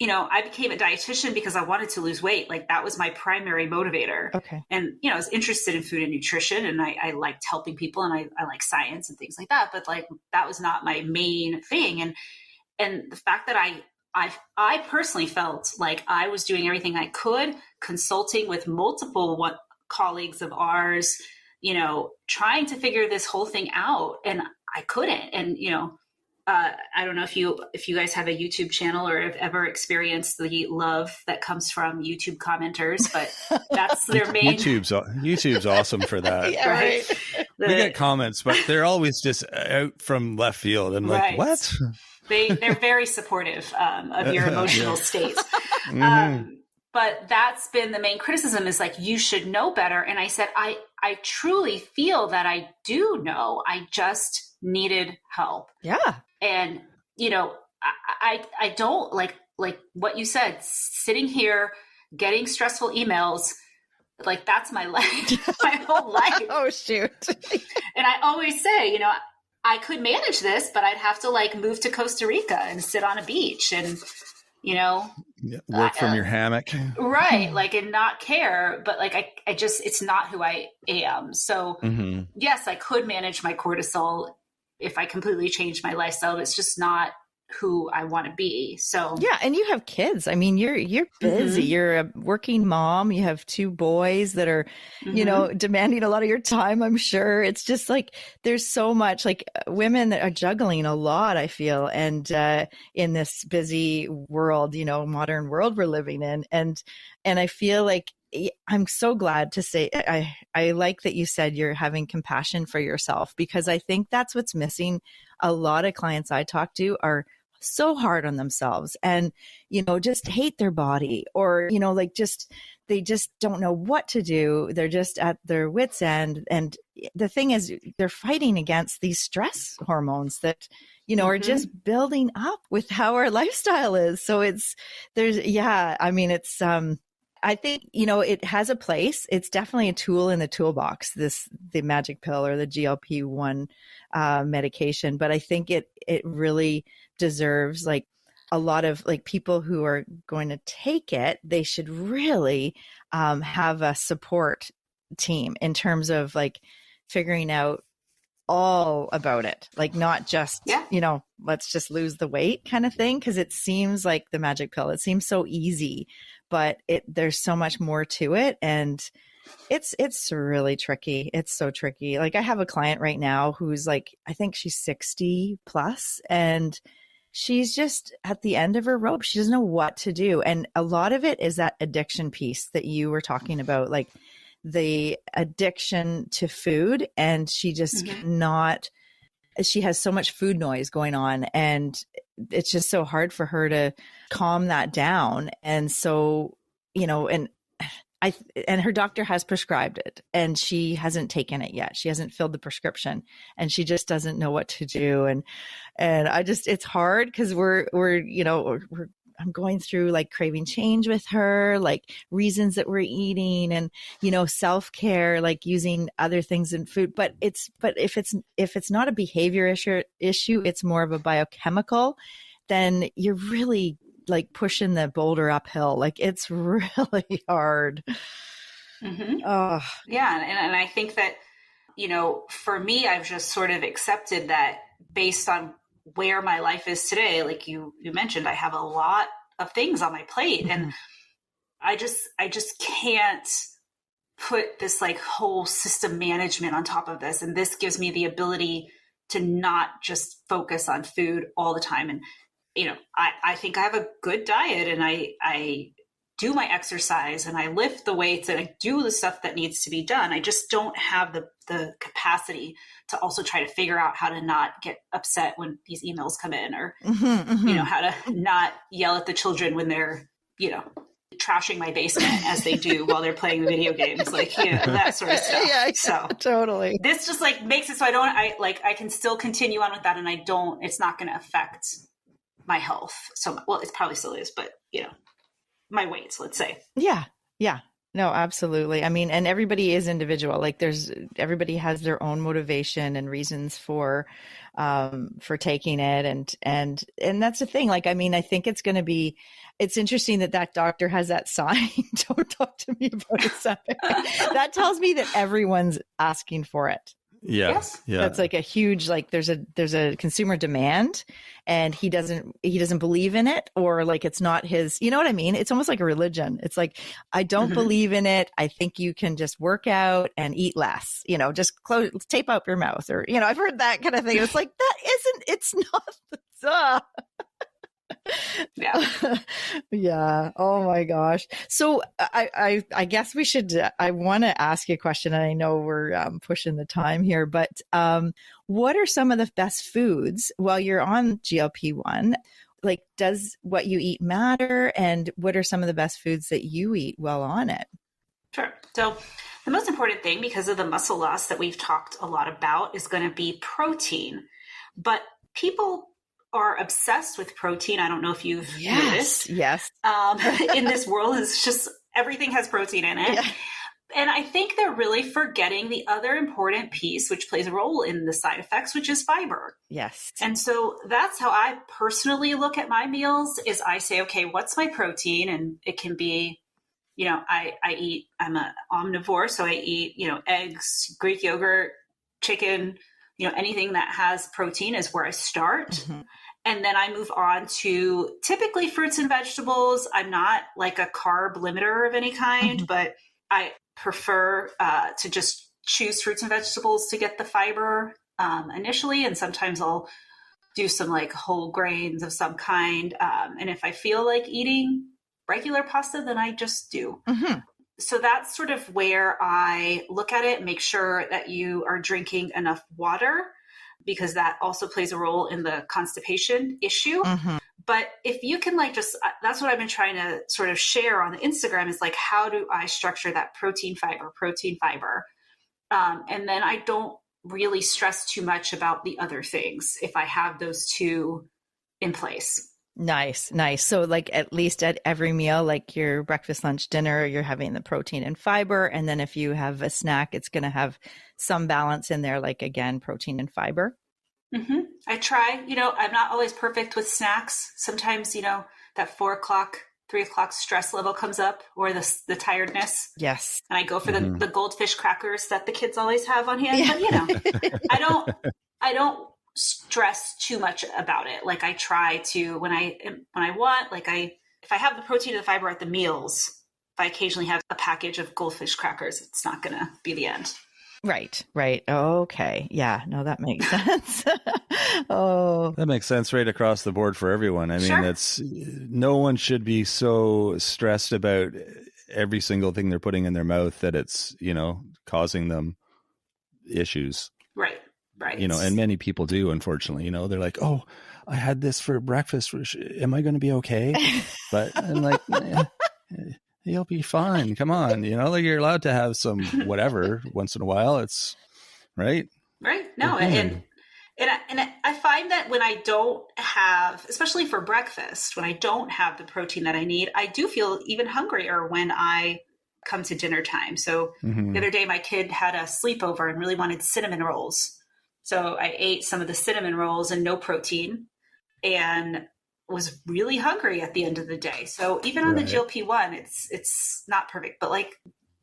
I became a dietitian because I wanted to lose weight. Like that was my primary motivator. Okay. And, I was interested in food and nutrition, and I liked helping people, and I like science and things like that. But like, that was not my main thing. And the fact that I personally felt like I was doing everything I could, consulting with multiple colleagues of ours, trying to figure this whole thing out, and I couldn't. And, I don't know if you guys have a YouTube channel or have ever experienced the love that comes from YouTube commenters, but that's their main. YouTube's awesome for that. Yeah, right. We get comments, but they're always just out from left field. And like, what? They're very supportive of your emotional state. But that's been the main criticism, is like, you should know better. And I said, I truly feel that I do know. I just needed help. Yeah. And, I don't like what you said, sitting here, getting stressful emails, like that's my life, my whole life. Oh, shoot. And I always say, I could manage this, but I'd have to like move to Costa Rica and sit on a beach and, work from your hammock. Right. Like, and not care, but like, I just, it's not who I am. So yes, I could manage my cortisol if I completely changed my lifestyle. It's just not who I want to be. So yeah. And you have kids. I mean, you're busy. You're a working mom. You have 2 boys that are, demanding a lot of your time, I'm sure. It's just like, there's so much, like women that are juggling a lot, I feel. And, in this busy world, modern world we're living in. And I feel like, I'm so glad to say, I like that you said you're having compassion for yourself, because I think that's what's missing. A lot of clients I talk to are so hard on themselves and, just hate their body, or, they just don't know what to do. They're just at their wits' end. And the thing is, they're fighting against these stress hormones that, are just building up with how our lifestyle is. So I think, it has a place. It's definitely a tool in the toolbox, the magic pill or the GLP-1 medication. But I think it really deserves like a lot of like people who are going to take it, they should really have a support team in terms of like figuring out all about it, like not just, let's just lose the weight kind of thing. Cause it seems like the magic pill, it seems so easy, but there's so much more to it. And it's really tricky. It's so tricky. Like I have a client right now who's like, I think she's 60 plus and she's just at the end of her rope. She doesn't know what to do. And a lot of it is that addiction piece that you were talking about, like the addiction to food. And she just cannot, she has so much food noise going on and it's just so hard for her to calm that down. And so, and her doctor has prescribed it and she hasn't taken it yet. She hasn't filled the prescription and she just doesn't know what to do. And it's hard because I'm going through like craving change with her, like reasons that we're eating and, self-care, like using other things in food. But if it's not a behavior issue, it's more of a biochemical, then you're really like pushing the boulder uphill. Like it's really hard. Oh. Yeah. And I think that, for me, I've just sort of accepted that based on where my life is today, like you mentioned, I have a lot of things on my plate and I just can't put this like whole system management on top of this. And this gives me the ability to not just focus on food all the time. And, I think I have a good diet and I do my exercise and I lift the weights and I do the stuff that needs to be done. I just don't have the capacity to also try to figure out how to not get upset when these emails come in or, how to not yell at the children when they're, trashing my basement as they do while they're playing the video games, like, that sort of stuff. Yeah, so totally. This just like makes it so I can still continue on with that and it's not going to affect my health. So, well, it probably still is, but my weights, let's say. Yeah. Yeah. No, absolutely. I mean, and everybody is individual. Like everybody has their own motivation and reasons for taking it. And that's the thing. Like, I mean, I think it's interesting that doctor has that sign. Don't talk to me about Ozempic. That tells me that everyone's asking for it. Yeah. Yes. Yeah. That's like a huge, like there's a consumer demand and he doesn't believe in it or like it's not his, you know what I mean? It's almost like a religion. It's like, I don't believe in it. I think you can just work out and eat less, just tape up your mouth or, I've heard that kind of thing. It's like, it's not. Yeah. Yeah. Oh my gosh. So I guess I want to ask you a question and I know we're pushing the time here, but what are some of the best foods while you're on GLP-1? Like, does what you eat matter? And what are some of the best foods that you eat while on it? Sure. So the most important thing, because of the muscle loss that we've talked a lot about, is going to be protein. But people are obsessed with protein. I don't know if you've noticed. Yes. In this world, it's just everything has protein in it. Yeah. And I think they're really forgetting the other important piece, which plays a role in the side effects, which is fiber. Yes. And so that's how I personally look at my meals is I say, okay, what's my protein? And it can be, I'm an omnivore. So I eat, eggs, Greek yogurt, chicken, anything that has protein is where I start. Mm-hmm. And then I move on to typically fruits and vegetables. I'm not like a carb limiter of any kind, but I prefer to just choose fruits and vegetables to get the fiber initially. And sometimes I'll do some like whole grains of some kind. And if I feel like eating regular pasta, then I just do. Mm-hmm. So that's sort of where I look at it, make sure that you are drinking enough water, because that also plays a role in the constipation issue. Mm-hmm. But if you can that's what I've been trying to sort of share on the Instagram is like, how do I structure that protein fiber? And then I don't really stress too much about the other things if I have those two in place. Nice, nice. So like at least at every meal, like your breakfast, lunch, dinner, you're having the protein and fiber. And then if you have a snack, it's going to have some balance in there, like again, protein and fiber. Mm-hmm. I try, I'm not always perfect with snacks. Sometimes, that 4 o'clock, 3 o'clock stress level comes up, or the tiredness. Yes. And I go for the goldfish crackers that the kids always have on hand. Yeah. But I don't stress too much about it. Like I try to, when I want, if I have the protein and the fiber at the meals, if I occasionally have a package of goldfish crackers, it's not going to be the end. Right. Okay. Yeah. No, that makes sense. Oh, that makes sense right across the board for everyone. I mean, Sure. No one should be so stressed about every single thing they're putting in their mouth that it's, causing them issues. Right. And many people do, unfortunately, they're like, oh, I had this for breakfast. Am I going to be okay? But I'm like, you'll be fine. Come on. You're allowed to have some whatever once in a while. It's right. Right. No. And I find that when I don't have, especially for breakfast, when I don't have the protein that I need, I do feel even hungrier when I come to dinner time. So the other day, my kid had a sleepover and really wanted cinnamon rolls. So I ate some of the cinnamon rolls and no protein and was really hungry at the end of the day. So even on the GLP-1, it's not perfect, but like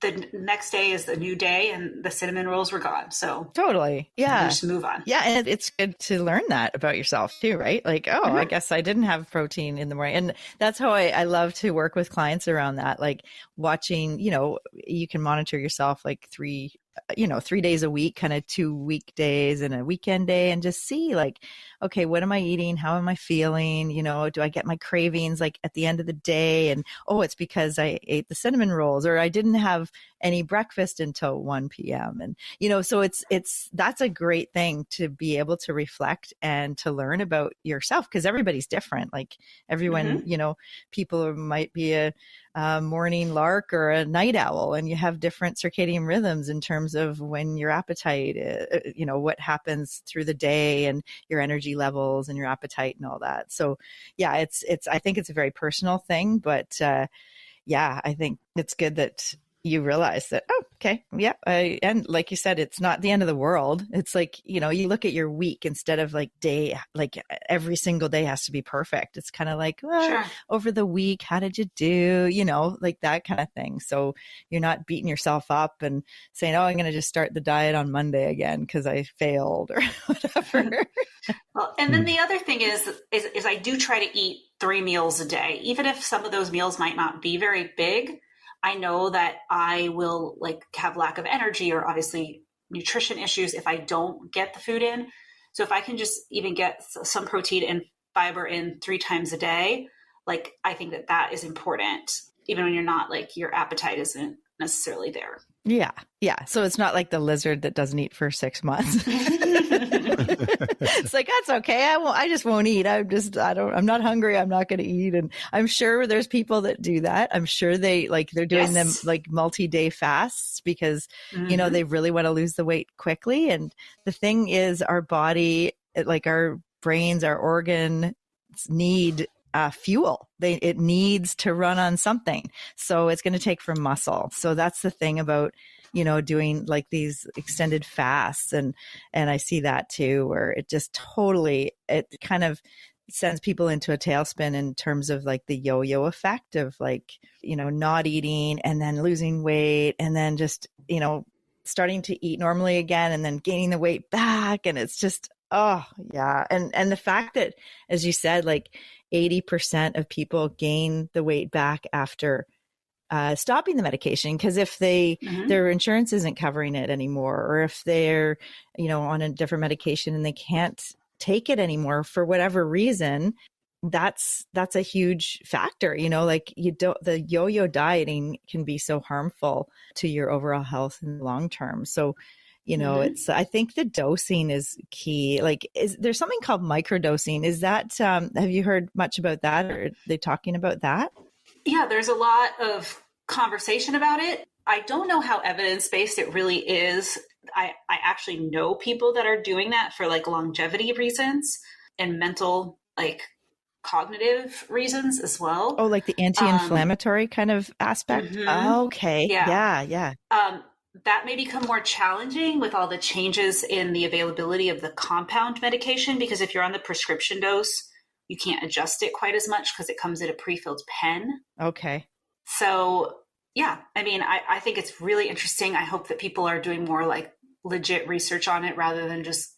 the next day is the new day and the cinnamon rolls were gone. So totally. Yeah. Just move on. Yeah. And it's good to learn that about yourself too, right? Like, I guess I didn't have protein in the morning. And that's how I love to work with clients around that. Like watching, you can monitor yourself like 3 days a week, kind of 2 weekdays and a weekend day, and just see like, okay, what am I eating? How am I feeling? Do I get my cravings like at the end of the day? And, it's because I ate the cinnamon rolls, or I didn't have any breakfast until 1 p.m. And, so that's a great thing to be able to reflect and to learn about yourself, because everybody's different. Like everyone, people might be a morning lark or a night owl, and you have different circadian rhythms in terms of when your appetite, what happens through the day and your energy levels and your appetite and all that. So yeah, I think it's a very personal thing, but I think it's good that you realize that, okay, yeah. And like you said, it's not the end of the world. It's like, you look at your week instead of like every single day has to be perfect. It's kind of like, Sure. Over the week, how did you do? Like that kind of thing. So you're not beating yourself up and saying, I'm going to just start the diet on Monday again because I failed or whatever. Well, and then the other thing is I do try to eat 3 meals a day, even if some of those meals might not be very big. I know that I will like have lack of energy or obviously nutrition issues if I don't get the food in. So if I can just even get some protein and fiber in 3 times a day, like I think that is important, even when you're not like your appetite isn't necessarily there. Yeah. Yeah. So it's not like the lizard that doesn't eat for 6 months. It's like, that's okay. I just won't eat. I'm not hungry. I'm not going to eat. And I'm sure there's people that do that. I'm sure they're doing them like multi-day fasts because, they really want to lose the weight quickly. And the thing is our body, like our brains, our organs need fuel. It needs to run on something. So it's going to take from muscle. So that's the thing about, doing like these extended fasts. And I see that too, where it just it kind of sends people into a tailspin in terms of like the yo-yo effect of like, not eating and then losing weight and then just, starting to eat normally again and then gaining the weight back. And it's just, oh yeah. And the fact that, as you said, like 80% of people gain the weight back after stopping the medication, because if their insurance isn't covering it anymore, or if they're, on a different medication and they can't take it anymore for whatever reason, that's a huge factor. Like the yo-yo dieting can be so harmful to your overall health in the long term. So, I think the dosing is key. Like, there's something called microdosing. Is that, have you heard much about that? Or are they talking about that? Yeah, there's a lot of conversation about it. I don't know how evidence-based it really is. I actually know people that are doing that for like longevity reasons and mental like cognitive reasons as well. Oh, like the anti-inflammatory kind of aspect? Okay. Yeah. That may become more challenging with all the changes in the availability of the compound medication, because if you're on the prescription dose, you can't adjust it quite as much because it comes in a pre-filled pen. Okay. So yeah, I mean, I think it's really interesting. I hope that people are doing more like legit research on it rather than just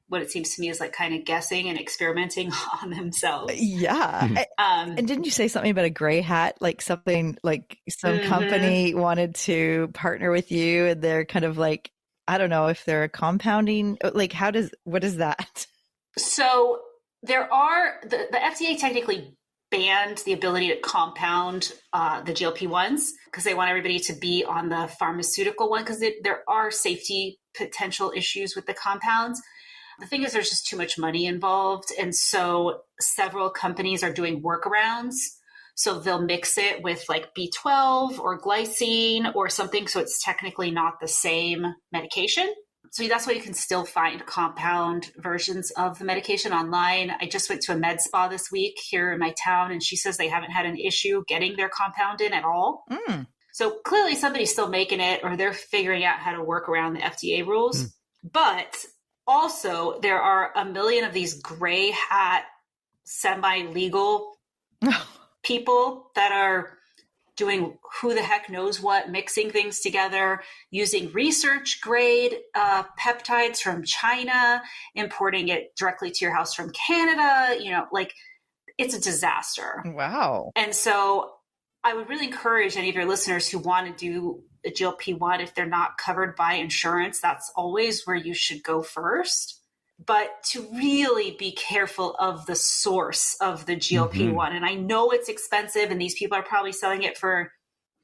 what it seems to me is like kind of guessing and experimenting on themselves. Yeah. And didn't you say something about a gray hat, like something like some company wanted to partner with you and they're kind of like, I don't know if they're a compounding, like what is that? So there are, the FDA technically banned the ability to compound the GLP-1s because they want everybody to be on the pharmaceutical one because there are safety potential issues with the compounds. The thing is, there's just too much money involved. And so several companies are doing workarounds. So they'll mix it with like B12 or glycine or something. So it's technically not the same medication. So that's why you can still find compound versions of the medication online. I just went to a med spa this week here in my town, and she says they haven't had an issue getting their compound in at all. So clearly somebody's still making it, or they're figuring out how to work around the FDA rules. But also, there are a million of these gray hat, semi-legal people that are doing who the heck knows what, mixing things together, using research grade peptides from China, importing it directly to your house from Canada. You know, like it's a disaster. Wow. And so I would really encourage any of your listeners who want to do a GLP-1, if they're not covered by insurance, that's always where you should go first. But to really be careful of the source of the GLP-1. And I know it's expensive and these people are probably selling it for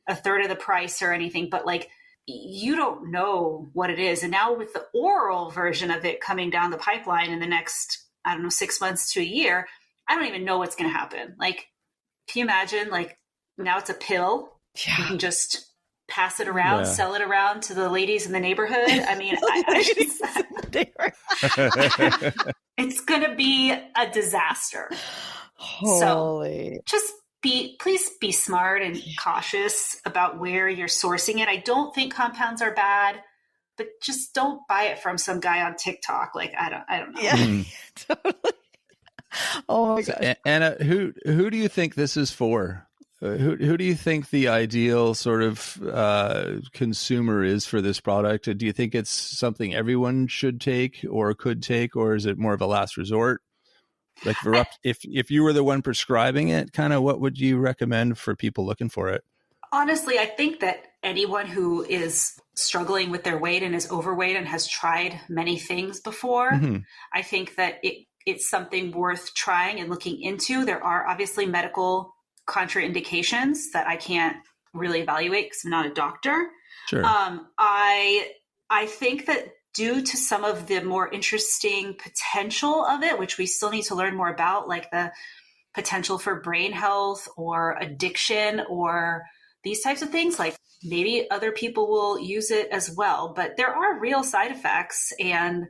a third of the price or anything, but like you don't know what it is. And now with the oral version of it coming down the pipeline in the next, 6 months to a year, I don't even know what's going to happen. Like, can you imagine, like, now it's a pill. Yeah. You can just pass it around, sell it around to the ladies in the neighborhood. I mean, it's going to be a disaster. Holy. So just please be smart and cautious about where you're sourcing it. I don't think compounds are bad, but just don't buy it from some guy on TikTok. Like, I don't know. Yeah, totally. Oh my gosh. Anna, who do you think this is for? Who do you think the ideal sort of consumer is for this product? Do you think it's something everyone should take or could take, or is it more of a last resort? Like if you were the one prescribing it, kind of what would you recommend for people looking for it? Honestly, I think that anyone who is struggling with their weight and is overweight and has tried many things before, I think that it's something worth trying and looking into. There are obviously medical contraindications that I can't really evaluate because I'm not a doctor. Sure. I think that due to some of the more interesting potential of it, which we still need to learn more about, like the potential for brain health or addiction or these types of things, like maybe other people will use it as well. But there are real side effects, and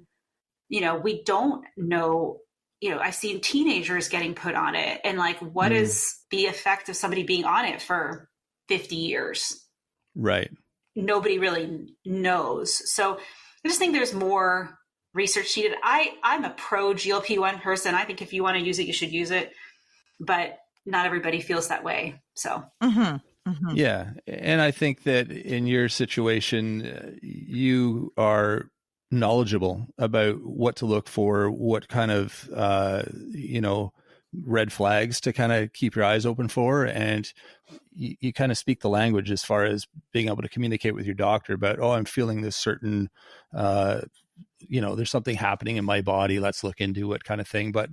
we don't know. I've seen teenagers getting put on it, and like, what is the effect of somebody being on it for 50 years? Right. Nobody really knows. So I just think there's more research needed. I'm a pro GLP-1 person. I think if you want to use it, you should use it, but not everybody feels that way. So. Yeah. And I think that in your situation, you are knowledgeable about what to look for, what kind of, red flags to kind of keep your eyes open for. And you kind of speak the language as far as being able to communicate with your doctor about, I'm feeling this certain, there's something happening in my body. Let's look into it, kind of thing. But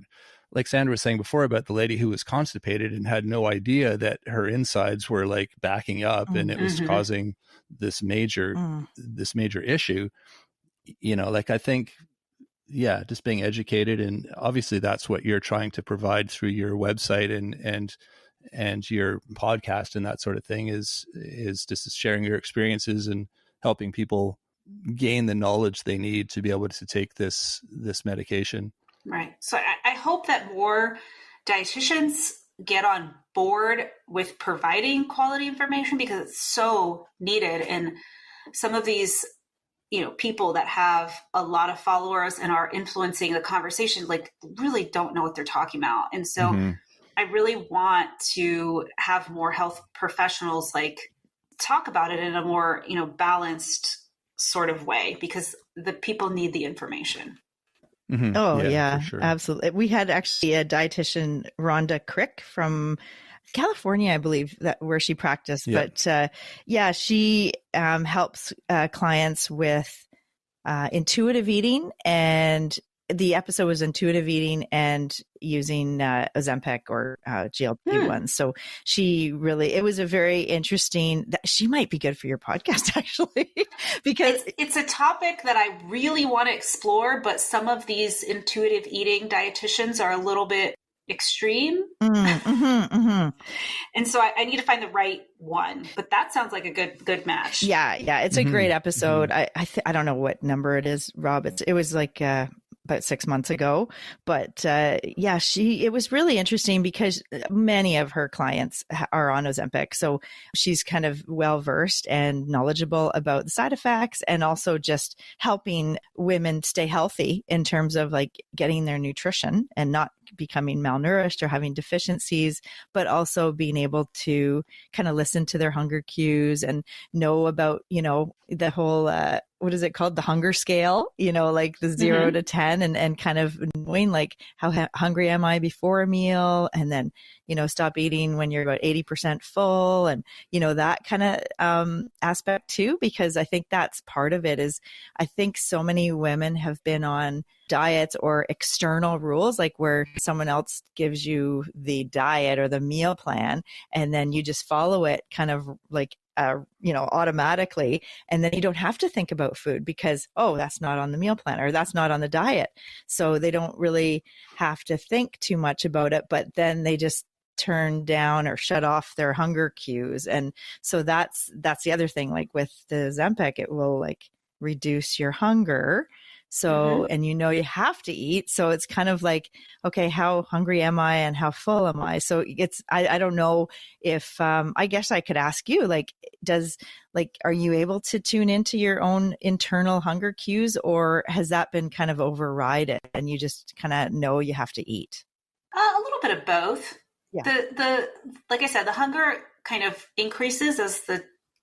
like Sandra was saying before about the lady who was constipated and had no idea that her insides were like backing up and it was causing this major issue. I think, just being educated, and obviously that's what you're trying to provide through your website and your podcast and that sort of thing is just sharing your experiences and helping people gain the knowledge they need to be able to take this medication. Right. So I hope that more dietitians get on board with providing quality information because it's so needed. And some of these, people that have a lot of followers and are influencing the conversation, like really don't know what they're talking about. And so I really want to have more health professionals like talk about it in a more, balanced sort of way because the people need the information. Mm-hmm. Oh yeah, for sure. Absolutely. We had actually a dietitian, Rhonda Crick from California, I believe, where she practiced. Yeah. But she helps clients with intuitive eating, and the episode was intuitive eating and using Ozempic or GLP-1. So it was a very interesting, she might be good for your podcast actually, because it's a topic that I really want to explore, but some of these intuitive eating dietitians are a little bit extreme. And so I need to find the right one, but that sounds like a good match. Yeah. It's a great episode. I don't know what number it is, Rob. It was like, about 6 months ago, but it was really interesting because many of her clients are on Ozempic. So she's kind of well versed and knowledgeable about the side effects and also just helping women stay healthy in terms of like getting their nutrition and not becoming malnourished or having deficiencies, but also being able to kind of listen to their hunger cues and know about, the whole, what is it called? The hunger scale, like the 0 to 10 and kind of knowing like how hungry am I before a meal, and then, stop eating when you're about 80% full and, that kind of aspect too, because I think that's part of it is I think so many women have been on diets or external rules, like where someone else gives you the diet or the meal plan and then you just follow it kind of like automatically. And then you don't have to think about food because, that's not on the meal plan or that's not on the diet. So they don't really have to think too much about it, but then they just turn down or shut off their hunger cues. And so that's the other thing, like with the Ozempic, it will like reduce your hunger. So, and you have to eat. So it's kind of like, okay, how hungry am I and how full am I? So I don't know if, I guess I could ask you, like, are you able to tune into your own internal hunger cues, or has that been kind of overridden and you just kind of know you have to eat? A little bit of both. Yeah. Like I said, the hunger kind of increases as the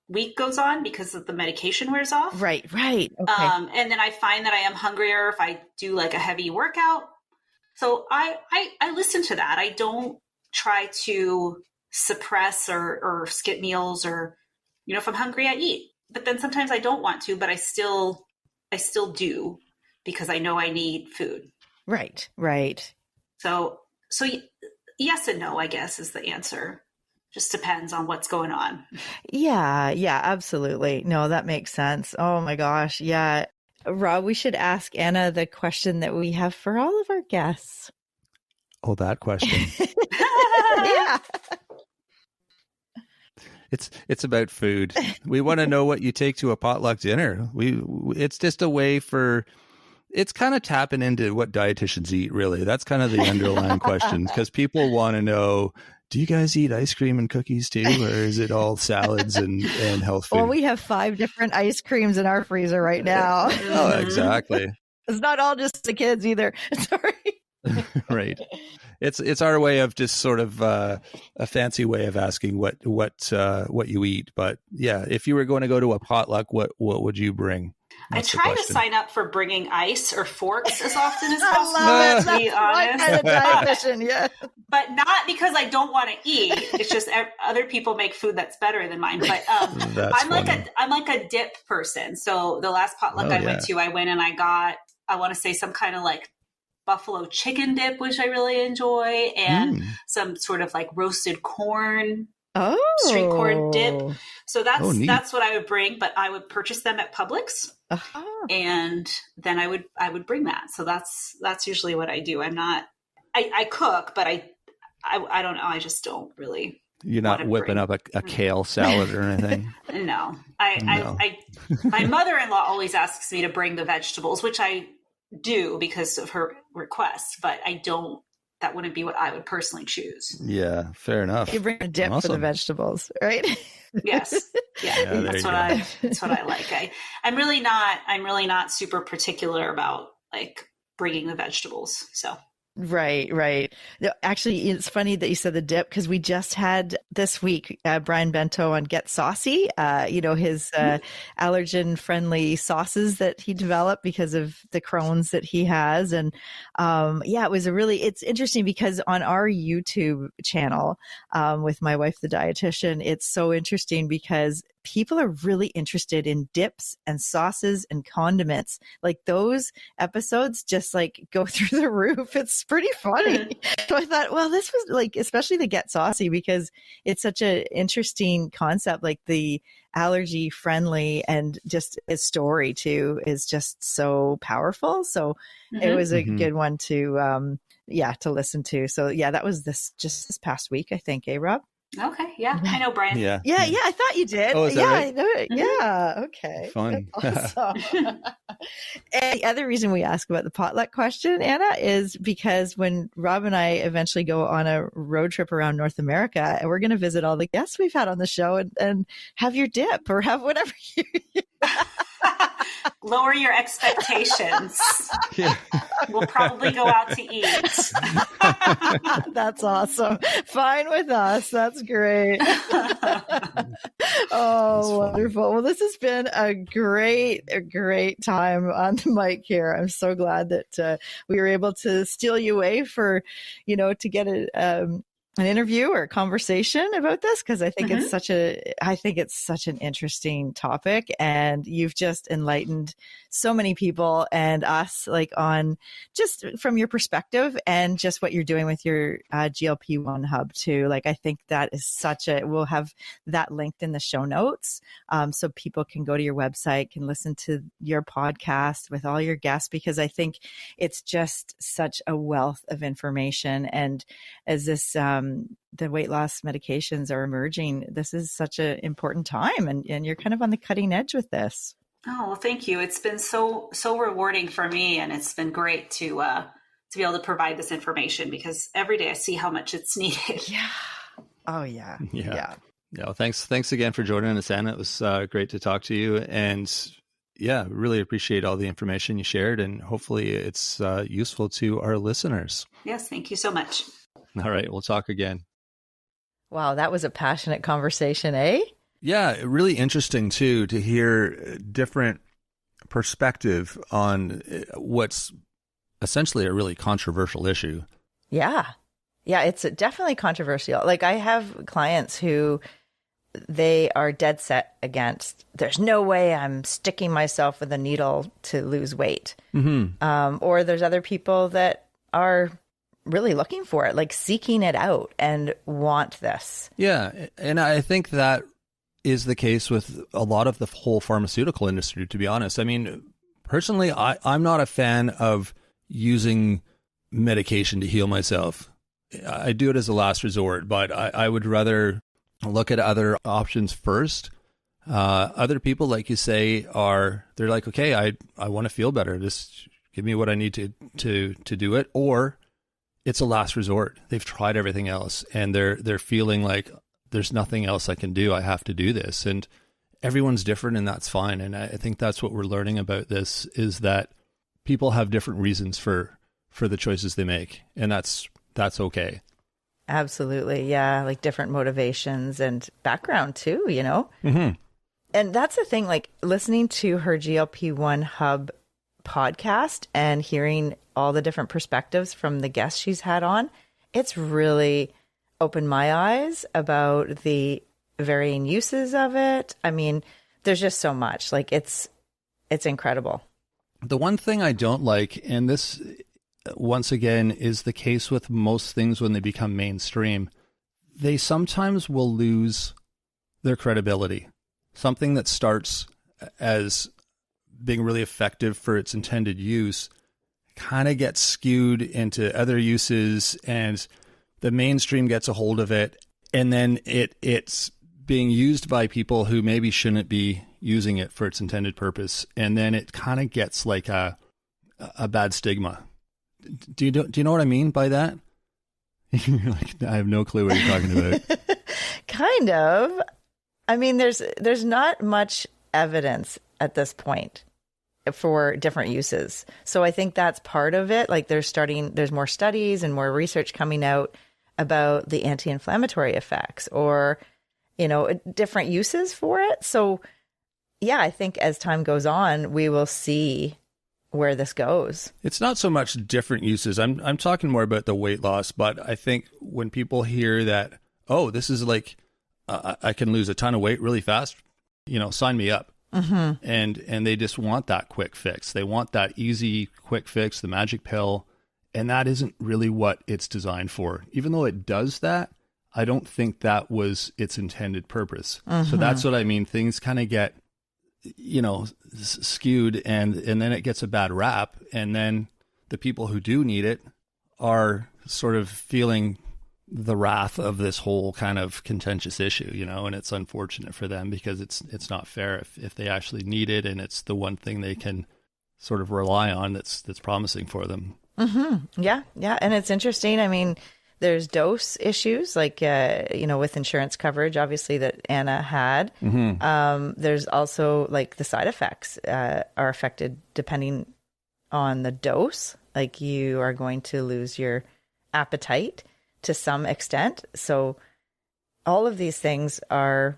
week goes on because of the medication wears off. Right. Okay. And then I find that I am hungrier if I do like a heavy workout. So I listen to that. I don't try to suppress or skip meals or, if I'm hungry, I eat. But then sometimes I don't want to, but I still do because I know I need food. Right. So yes and no, I guess, is the answer. Just depends on what's going on. Yeah, absolutely. No, that makes sense. Oh my gosh. Yeah. Rob, we should ask Anna the question that we have for all of our guests. Oh, that question. Yeah. It's about food. We want to know what you take to a potluck dinner. It's just a way it's kind of tapping into what dietitians eat, really. That's kind of the underlying question, because people want to know, do you guys eat ice cream and cookies too, or is it all salads and health food? Well, we have 5 different ice creams in our freezer right now. Oh, exactly. It's not all just the kids either. Sorry. Right. It's our way of just sort of a fancy way of asking what you eat. But yeah, if you were going to go to a potluck, what would you bring? That's I try to sign up for bringing ice or forks as often as possible. I love it. To be honest. Kind of dietitian, yeah. But not because I don't want to eat. It's just other people make food that's better than mine. But I'm like a dip person. So the last potluck I went to, I went and I got, I want to say some kind of like buffalo chicken dip, which I really enjoy, and some sort of like roasted corn. Street corn dip. So that's what I would bring, but I would purchase them at Publix, and then I would bring that. So that's usually what I do. I'm not. I cook, but I don't know. I just don't really. You're not whipping up a kale salad or anything. No. I my mother-in-law always asks me to bring the vegetables, which I do because of her request, but I don't that wouldn't be what I would personally choose. Yeah, fair enough. You bring a dip for the vegetables, right? Yes. Yeah, that's what I like. I'm really not super particular about like bringing the vegetables. So. Right. No, actually, it's funny that you said the dip, because we just had this week Brian Bento on Get Saucy, his allergen-friendly sauces that he developed because of the Crohn's that he has. And it's interesting because on our YouTube channel with my wife, the dietitian, it's so interesting because people are really interested in dips and sauces and condiments. Like those episodes just like go through the roof. It's pretty funny. So I thought, well, this was like, especially the Get Saucy, because it's such an interesting concept, like the allergy friendly, and just his story too is just so powerful. So it was a good one to listen to. So yeah, that was just this past week, I think, Rob? Okay. Yeah. I know Brian. Yeah. I thought you did. Oh, is that right? I know it. Yeah. Okay. Fun. Awesome. And the other reason we ask about the potluck question, Anna, is because when Rob and I eventually go on a road trip around North America, and we're going to visit all the guests we've had on the show and have your dip or have whatever you lower your expectations. Yeah. We'll probably go out to eat. That's awesome. Fine with us. That's great. Oh, wonderful. Well, this has been a great time on the mic here. I'm so glad that we were able to steal you away for, to get an interview or a conversation about this, because I think it's such an interesting topic, and you've just enlightened so many people and us, like on just from your perspective and just what you're doing with your GLP-1 hub too. Like, I think that is we'll have that linked in the show notes. So people can go to your website, can listen to your podcast with all your guests, because I think it's just such a wealth of information. And as this, the weight loss medications are emerging, this is such an important time, and you're kind of on the cutting edge with this. Oh, well, thank you. It's been so rewarding for me, and it's been great to be able to provide this information, because every day I see how much it's needed. Yeah. Oh, yeah. Yeah. Well, thanks again for joining us, Anna. It was great to talk to you, and really appreciate all the information you shared, and hopefully it's useful to our listeners. Yes, thank you so much. All right, we'll talk again. Wow, that was a passionate conversation, eh? Yeah, really interesting too to hear different perspective on what's essentially a really controversial issue. Yeah, it's definitely controversial. Like, I have clients who they are dead set against, there's no way I'm sticking myself with a needle to lose weight. Or there's other people that are really looking for it, like seeking it out and want this. Yeah. And I think that is the case with a lot of the whole pharmaceutical industry, to be honest. I mean, personally, I'm not a fan of using medication to heal myself. I do it as a last resort, but I would rather look at other options first. Other people, like you say, they're like, okay, I want to feel better. Just give me what I need to do it. Or it's a last resort. They've tried everything else, and they're feeling like there's nothing else I can do. I have to do this. And everyone's different, and that's fine. And I think that's what we're learning about this, is that people have different reasons for the choices they make, and that's okay. Absolutely. Yeah. Like different motivations and background too, Mm-hmm. And that's the thing, like listening to her GLP-1 Hub podcast and hearing all the different perspectives from the guests she's had on, it's really opened my eyes about the varying uses of it. I mean, there's just so much, like it's incredible. The one thing I don't like, and this once again is the case with most things when they become mainstream, they sometimes will lose their credibility. Something that starts as being really effective for its intended use kind of gets skewed into other uses, and the mainstream gets a hold of it, and then it's being used by people who maybe shouldn't be using it for its intended purpose, and then it kind of gets like a bad stigma. Do you know what I mean by that? You're like, I have no clue what you're talking about. Kind of. I mean, there's not much evidence at this point for different uses. So I think that's part of it. Like there's more studies and more research coming out about the anti-inflammatory effects or, different uses for it. So yeah, I think as time goes on, we will see where this goes. It's not so much different uses. I'm talking more about the weight loss, but I think when people hear that, oh, this is like, I can lose a ton of weight really fast, sign me up. Mm-hmm. And they just want that quick fix. They want that easy, quick fix, the magic pill. And that isn't really what it's designed for. Even though it does that, I don't think that was its intended purpose. Mm-hmm. So that's what I mean. Things kind of get, skewed and then it gets a bad rap. And then the people who do need it are sort of feeling the wrath of this whole kind of contentious issue, and it's unfortunate for them because it's not fair if they actually need it and it's the one thing they can sort of rely on that's promising for them. Mm-hmm. Yeah. And it's interesting. I mean, there's dose issues like, with insurance coverage, obviously that Anna had. Mm-hmm. There's also like the side effects are affected depending on the dose. Like you are going to lose your appetite to some extent. So all of these things are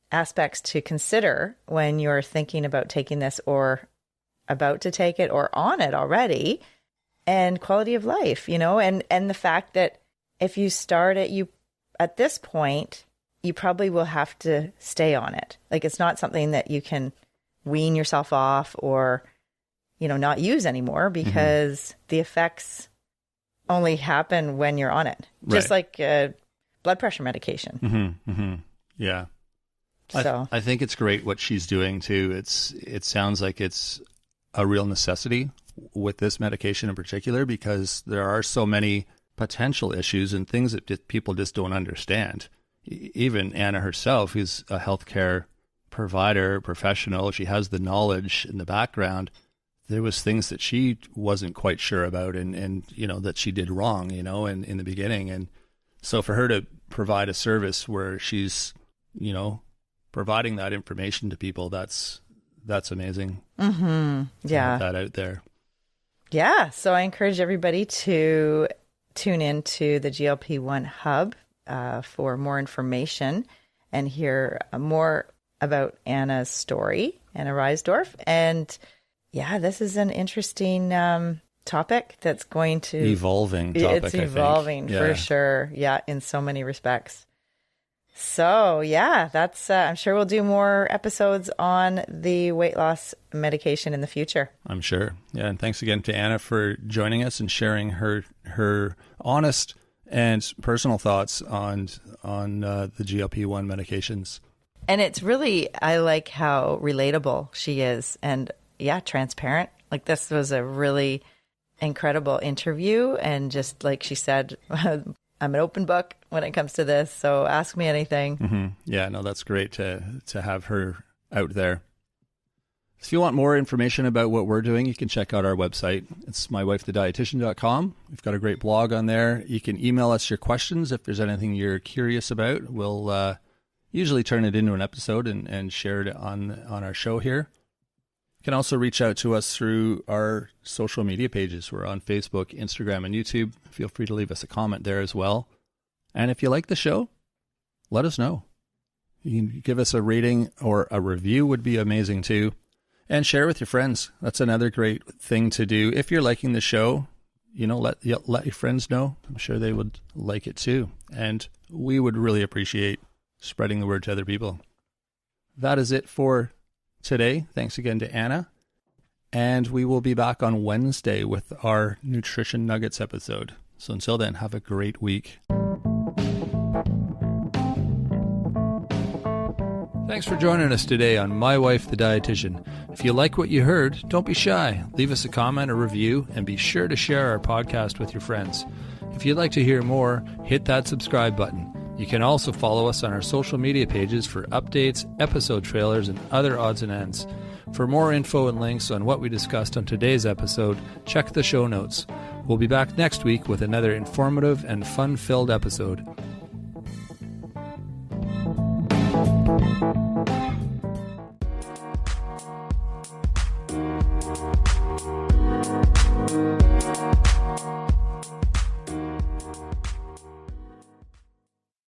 aspects to consider when you're thinking about taking this or about to take it or on it already. And quality of life, and the fact that if you start it, at this point, you probably will have to stay on it. Like it's not something that you can wean yourself off or, not use anymore because mm-hmm. the effects only happen when you're on it. Right. Just like blood pressure medication. Mm-hmm. Mm-hmm. Yeah. So I think it's great what she's doing too. It sounds like it's a real necessity with this medication in particular, because there are so many potential issues and things that people just don't understand. Even Anna herself, who's a healthcare provider, professional, she has the knowledge in the background. There was things that she wasn't quite sure about and that she did wrong, in the beginning. And so for her to provide a service where she's, providing that information to people, that's amazing. Mm-hmm. Yeah. To have that out there. Yeah. So I encourage everybody to tune into the GLP-1 Hub for more information and hear more about Anna's story, Anna Reisdorf. And yeah, this is an interesting topic that's going to... Evolving topic, It's evolving for sure. Yeah, in so many respects. So yeah, that's, I'm sure we'll do more episodes on the weight loss medication in the future. I'm sure. Yeah. And thanks again to Anna for joining us and sharing her honest and personal thoughts on the GLP-1 medications. And it's really, I like how relatable she is and transparent. Like this was a really incredible interview. And just like she said, I'm an open book when it comes to this, so ask me anything. Mm-hmm. Yeah, no, that's great to have her out there. If you want more information about what we're doing, you can check out our website. It's mywifethedietitian.com. We've got a great blog on there. You can email us your questions if there's anything you're curious about. We'll usually turn it into an episode and share it on our show here. You can also reach out to us through our social media pages. We're on Facebook, Instagram, and YouTube. Feel free to leave us a comment there as well. And if you like the show, let us know. You can give us a rating or a review would be amazing too. And share with your friends. That's another great thing to do. If you're liking the show, let your friends know. I'm sure they would like it too. And we would really appreciate spreading the word to other people. That is it for today. Thanks again to Anna. And we will be back on Wednesday with our Nutrition Nuggets episode. So until then, have a great week. Thanks for joining us today on My Wife, the Dietitian. If you like what you heard, don't be shy. Leave us a comment or review, and be sure to share our podcast with your friends. If you'd like to hear more, hit that subscribe button. You can also follow us on our social media pages for updates, episode trailers, and other odds and ends. For more info and links on what we discussed on today's episode, check the show notes. We'll be back next week with another informative and fun-filled episode.